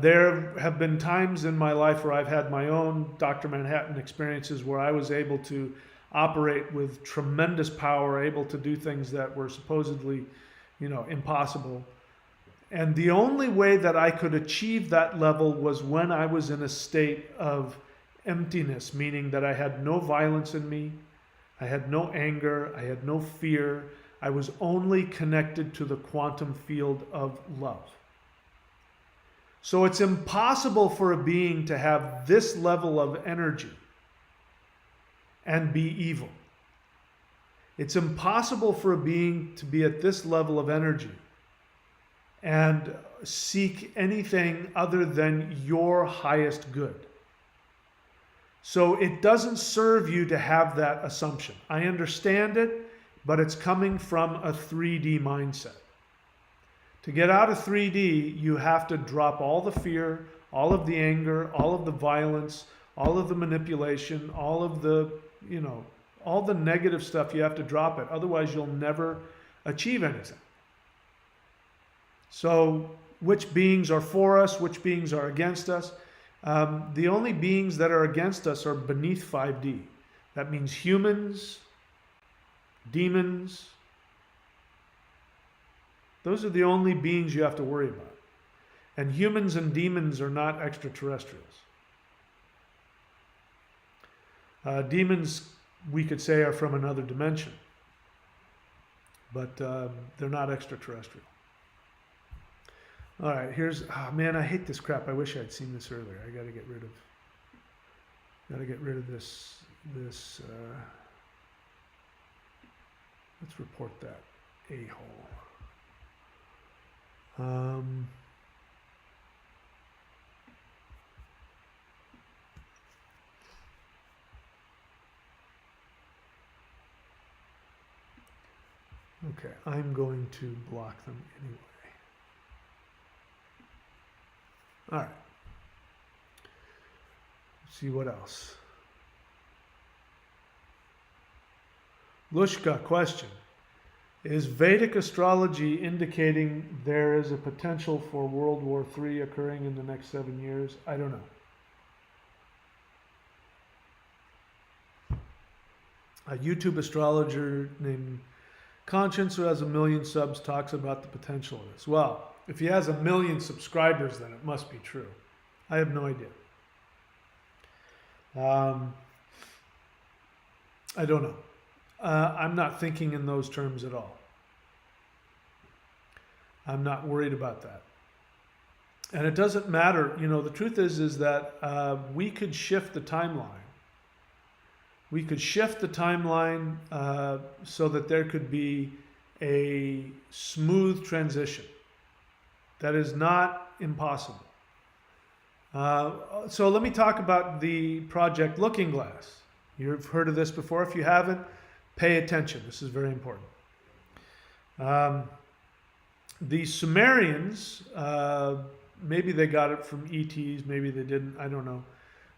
There have been times in my life where I've had my own Dr. Manhattan experiences where I was able to operate with tremendous power, able to do things that were supposedly, impossible. And the only way that I could achieve that level was when I was in a state of emptiness, meaning that I had no violence in me, I had no anger, I had no fear. I was only connected to the quantum field of love. So it's impossible for a being to have this level of energy and be evil. It's impossible for a being to be at this level of energy and seek anything other than your highest good. So it doesn't serve you to have that assumption. I understand it, but it's coming from a 3D mindset. To get out of 3D, you have to drop all the fear, all of the anger, all of the violence, all of the manipulation, all of the, all the negative stuff. You have to drop it. Otherwise, you'll never achieve anything. So which beings are for us? Which beings are against us? The only beings that are against us are beneath 5D. That means humans, demons. Those are the only beings you have to worry about. And humans and demons are not extraterrestrials. Demons, we could say, are from another dimension. But they're not extraterrestrial. All right, man, I hate this crap. I wish I'd seen this earlier. I got to get rid of this, let's report that a-hole. Okay, I'm going to block them anyway. All right. Let's see what else. Lushka question. Is Vedic astrology indicating there is a potential for World War III occurring in the next 7 years? I don't know. A YouTube astrologer named Conscience, who has 1 million subs, talks about the potential of this. Well, if he has 1 million subscribers, then it must be true. I have no idea. I don't know. I'm not thinking in those terms at all. I'm not worried about that. And it doesn't matter. The truth is that we could shift the timeline. We could shift the timeline so that there could be a smooth transition. That is not impossible. So let me talk about the project Looking Glass. You've heard of this before. If you haven't, pay attention. This is very important. The Sumerians, maybe they got it from ETs, maybe they didn't, I don't know.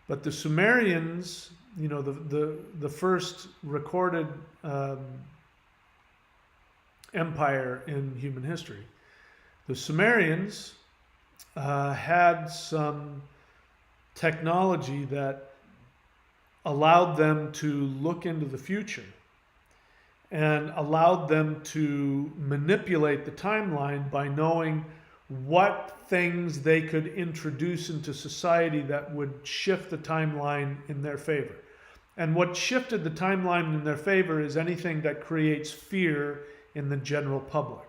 But the Sumerians, the first recorded empire in human history, the Sumerians had some technology that allowed them to look into the future and allowed them to manipulate the timeline by knowing what things they could introduce into society that would shift the timeline in their favor. And what shifted the timeline in their favor is anything that creates fear in the general public.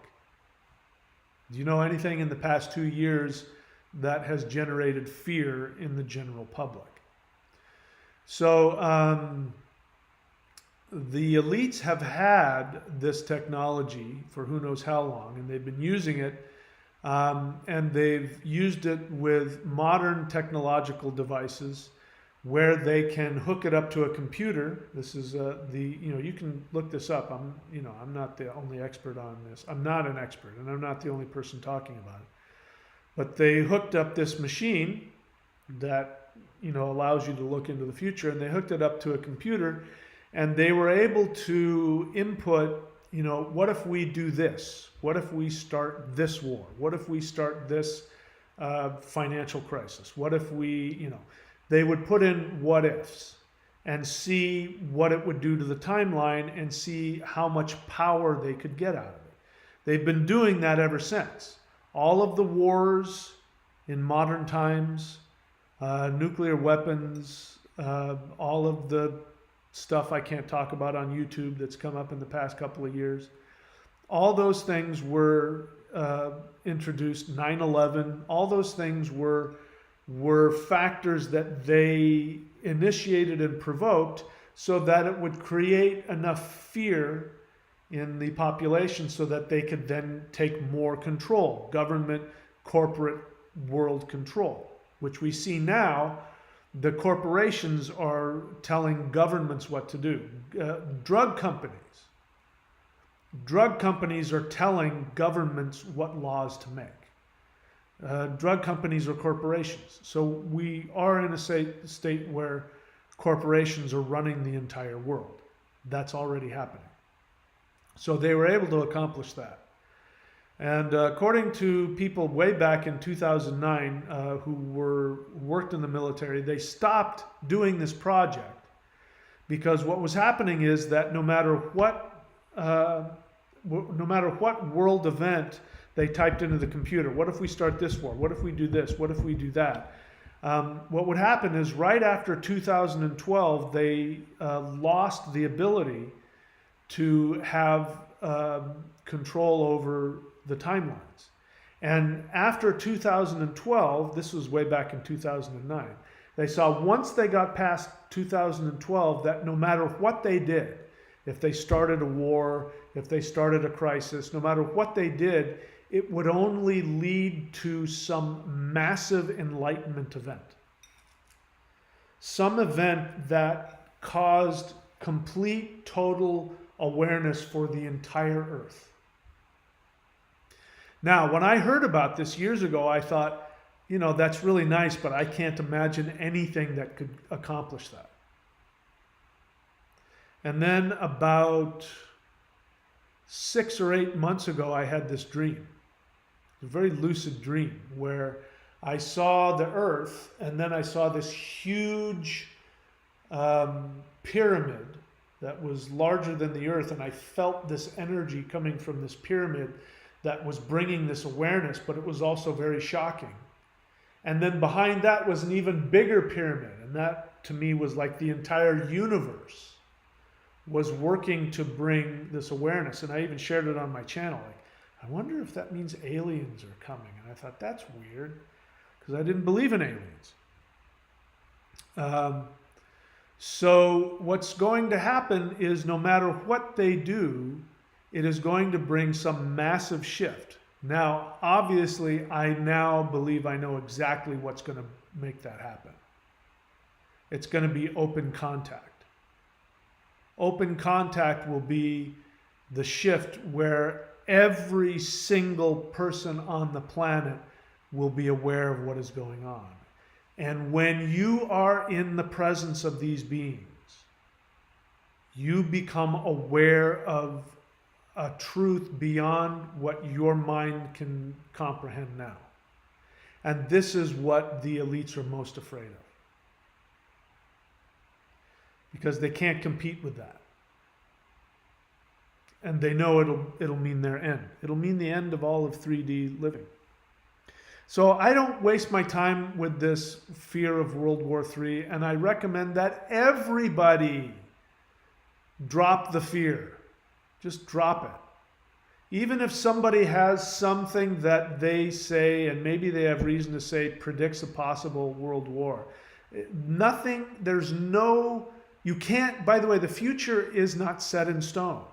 Do you know anything in the past 2 years that has generated fear in the general public? So the elites have had this technology for who knows how long, and they've been using it, and they've used it with modern technological devices where they can hook it up to a computer. This is you can look this up. I'm not the only expert on this. I'm not an expert, and I'm not the only person talking about it. But they hooked up this machine that allows you to look into the future, and they hooked it up to a computer, and they were able to input, what if we do this? What if we start this war? What if we start this financial crisis? What if we, they would put in what ifs and see what it would do to the timeline and see how much power they could get out of it. They've been doing that ever since. All of the wars in modern times, nuclear weapons, all of the stuff I can't talk about on YouTube that's come up in the past couple of years, all those things were introduced. 9/11, all those things were factors that they initiated and provoked so that it would create enough fear in the population so that they could then take more control, government, corporate, world control, which we see now. The corporations are telling governments what to do. Drug companies are telling governments what laws to make. Drug companies are corporations. So we are in a state where corporations are running the entire world. That's already happening. So they were able to accomplish that. And according to people way back in 2009 who worked in the military, they stopped doing this project because what was happening is that no matter what world event they typed into the computer, what if we start this war? What if we do this? What if we do that? What would happen is right after 2012, they lost the ability to have control over the timelines. And after 2012, this was way back in 2009, they saw once they got past 2012 that no matter what they did, if they started a war, if they started a crisis, no matter what they did, it would only lead to some massive enlightenment event. Some event that caused complete, total awareness for the entire earth. Now, when I heard about this years ago, I thought, that's really nice, but I can't imagine anything that could accomplish that. And then about 6 or 8 months ago, I had this dream, a very lucid dream, where I saw the earth, and then I saw this huge pyramid that was larger than the earth, and I felt this energy coming from this pyramid that was bringing this awareness, but it was also very shocking. And then behind that was an even bigger pyramid, and that to me was like the entire universe was working to bring this awareness. And I even shared it on my channel, like, I wonder if that means aliens are coming. And I thought, that's weird, because I didn't believe in aliens. So what's going to happen is no matter what they do, it is going to bring some massive shift. Now, obviously, I now believe I know exactly what's going to make that happen. It's going to be open contact. Open contact will be the shift where every single person on the planet will be aware of what is going on. And when you are in the presence of these beings, you become aware of a truth beyond what your mind can comprehend now. And this is what the elites are most afraid of. Because they can't compete with that. And they know it'll mean their end. It'll mean the end of all of 3D living. So I don't waste my time with this fear of World War III, and I recommend that everybody drop the fear. Just drop it. Even if somebody has something that they say, and maybe they have reason to say, predicts a possible world war. Nothing, there's no, you can't, by the way, the future is not set in stone.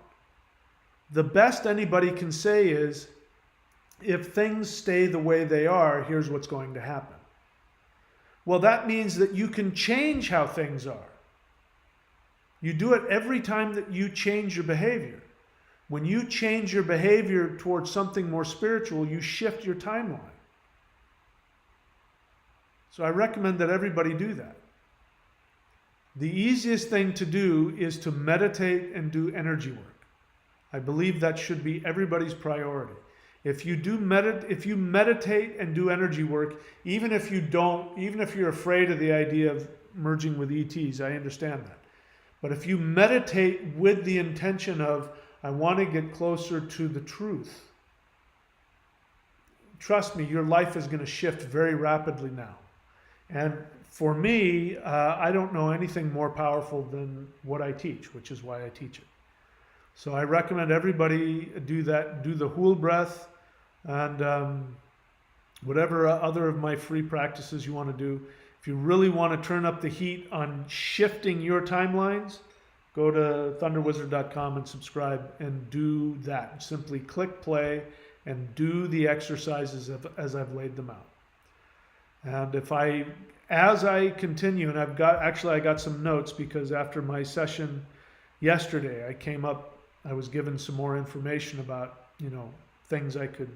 The best anybody can say is, if things stay the way they are, here's what's going to happen. Well, that means that you can change how things are. You do it every time that you change your behavior. When you change your behavior towards something more spiritual, you shift your timeline. So I recommend that everybody do that. The easiest thing to do is to meditate and do energy work. I believe that should be everybody's priority. If you meditate and do energy work, even if you're afraid of the idea of merging with ETs, I understand that. But if you meditate with the intention of, I want to get closer to the truth, trust me, your life is going to shift very rapidly now. And for me, I don't know anything more powerful than what I teach, which is why I teach it. So I recommend everybody do that, do the whole breath, and whatever other of my free practices you want to do. If you really want to turn up the heat on shifting your timelines, go to thunderwizard.com and subscribe and do that. Simply click play and do the exercises as I've laid them out. And as I continue, and I got some notes, because after my session yesterday, I was given some more information about, things I could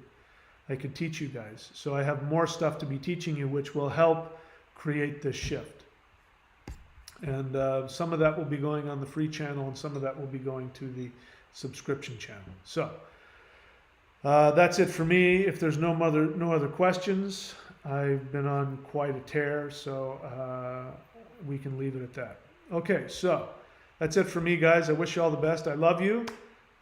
teach you guys. So I have more stuff to be teaching you, which will help create this shift. And some of that will be going on the free channel, and some of that will be going to the subscription channel. So that's it for me. If there's no other questions, I've been on quite a tear, so we can leave it at that. Okay, so that's it for me, guys. I wish you all the best. I love you.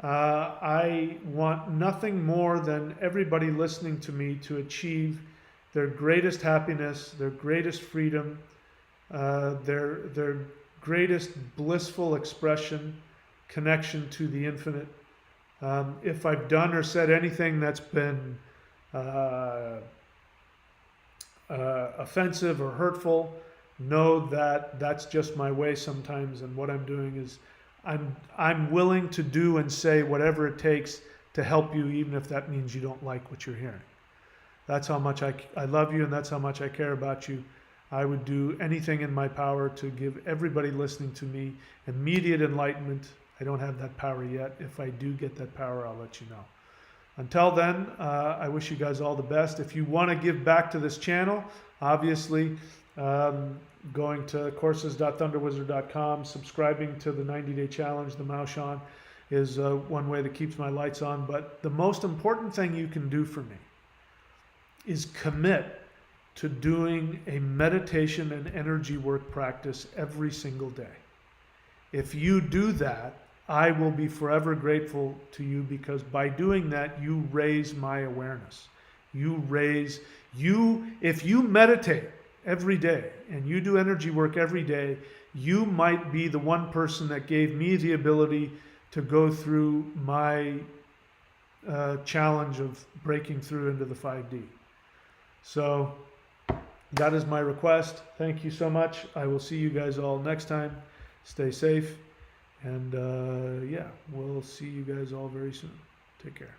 I want nothing more than everybody listening to me to achieve their greatest happiness, their greatest freedom, their greatest blissful expression, connection to the infinite. If I've done or said anything that's been offensive or hurtful, know that that's just my way sometimes, and what I'm doing is I'm willing to do and say whatever it takes to help you, even if that means you don't like what you're hearing. That's how much I love you, and that's how much I care about you. I would do anything in my power to give everybody listening to me immediate enlightenment. I don't have that power yet. If I do get that power, I'll let you know. Until then, I wish you guys all the best. If you want to give back to this channel, obviously, going to courses.thunderwizard.com, subscribing to the 90-day challenge, the Maoshan, is one way that keeps my lights on. But the most important thing you can do for me is commit to doing a meditation and energy work practice every single day. If you do that, I will be forever grateful to you, because by doing that, you raise my awareness. If you meditate every day and you do energy work every day, you might be the one person that gave me the ability to go through my challenge of breaking through into the 5D. So that is my request. Thank you so much. I will see you guys all next time. Stay safe. And yeah, we'll see you guys all very soon. Take care.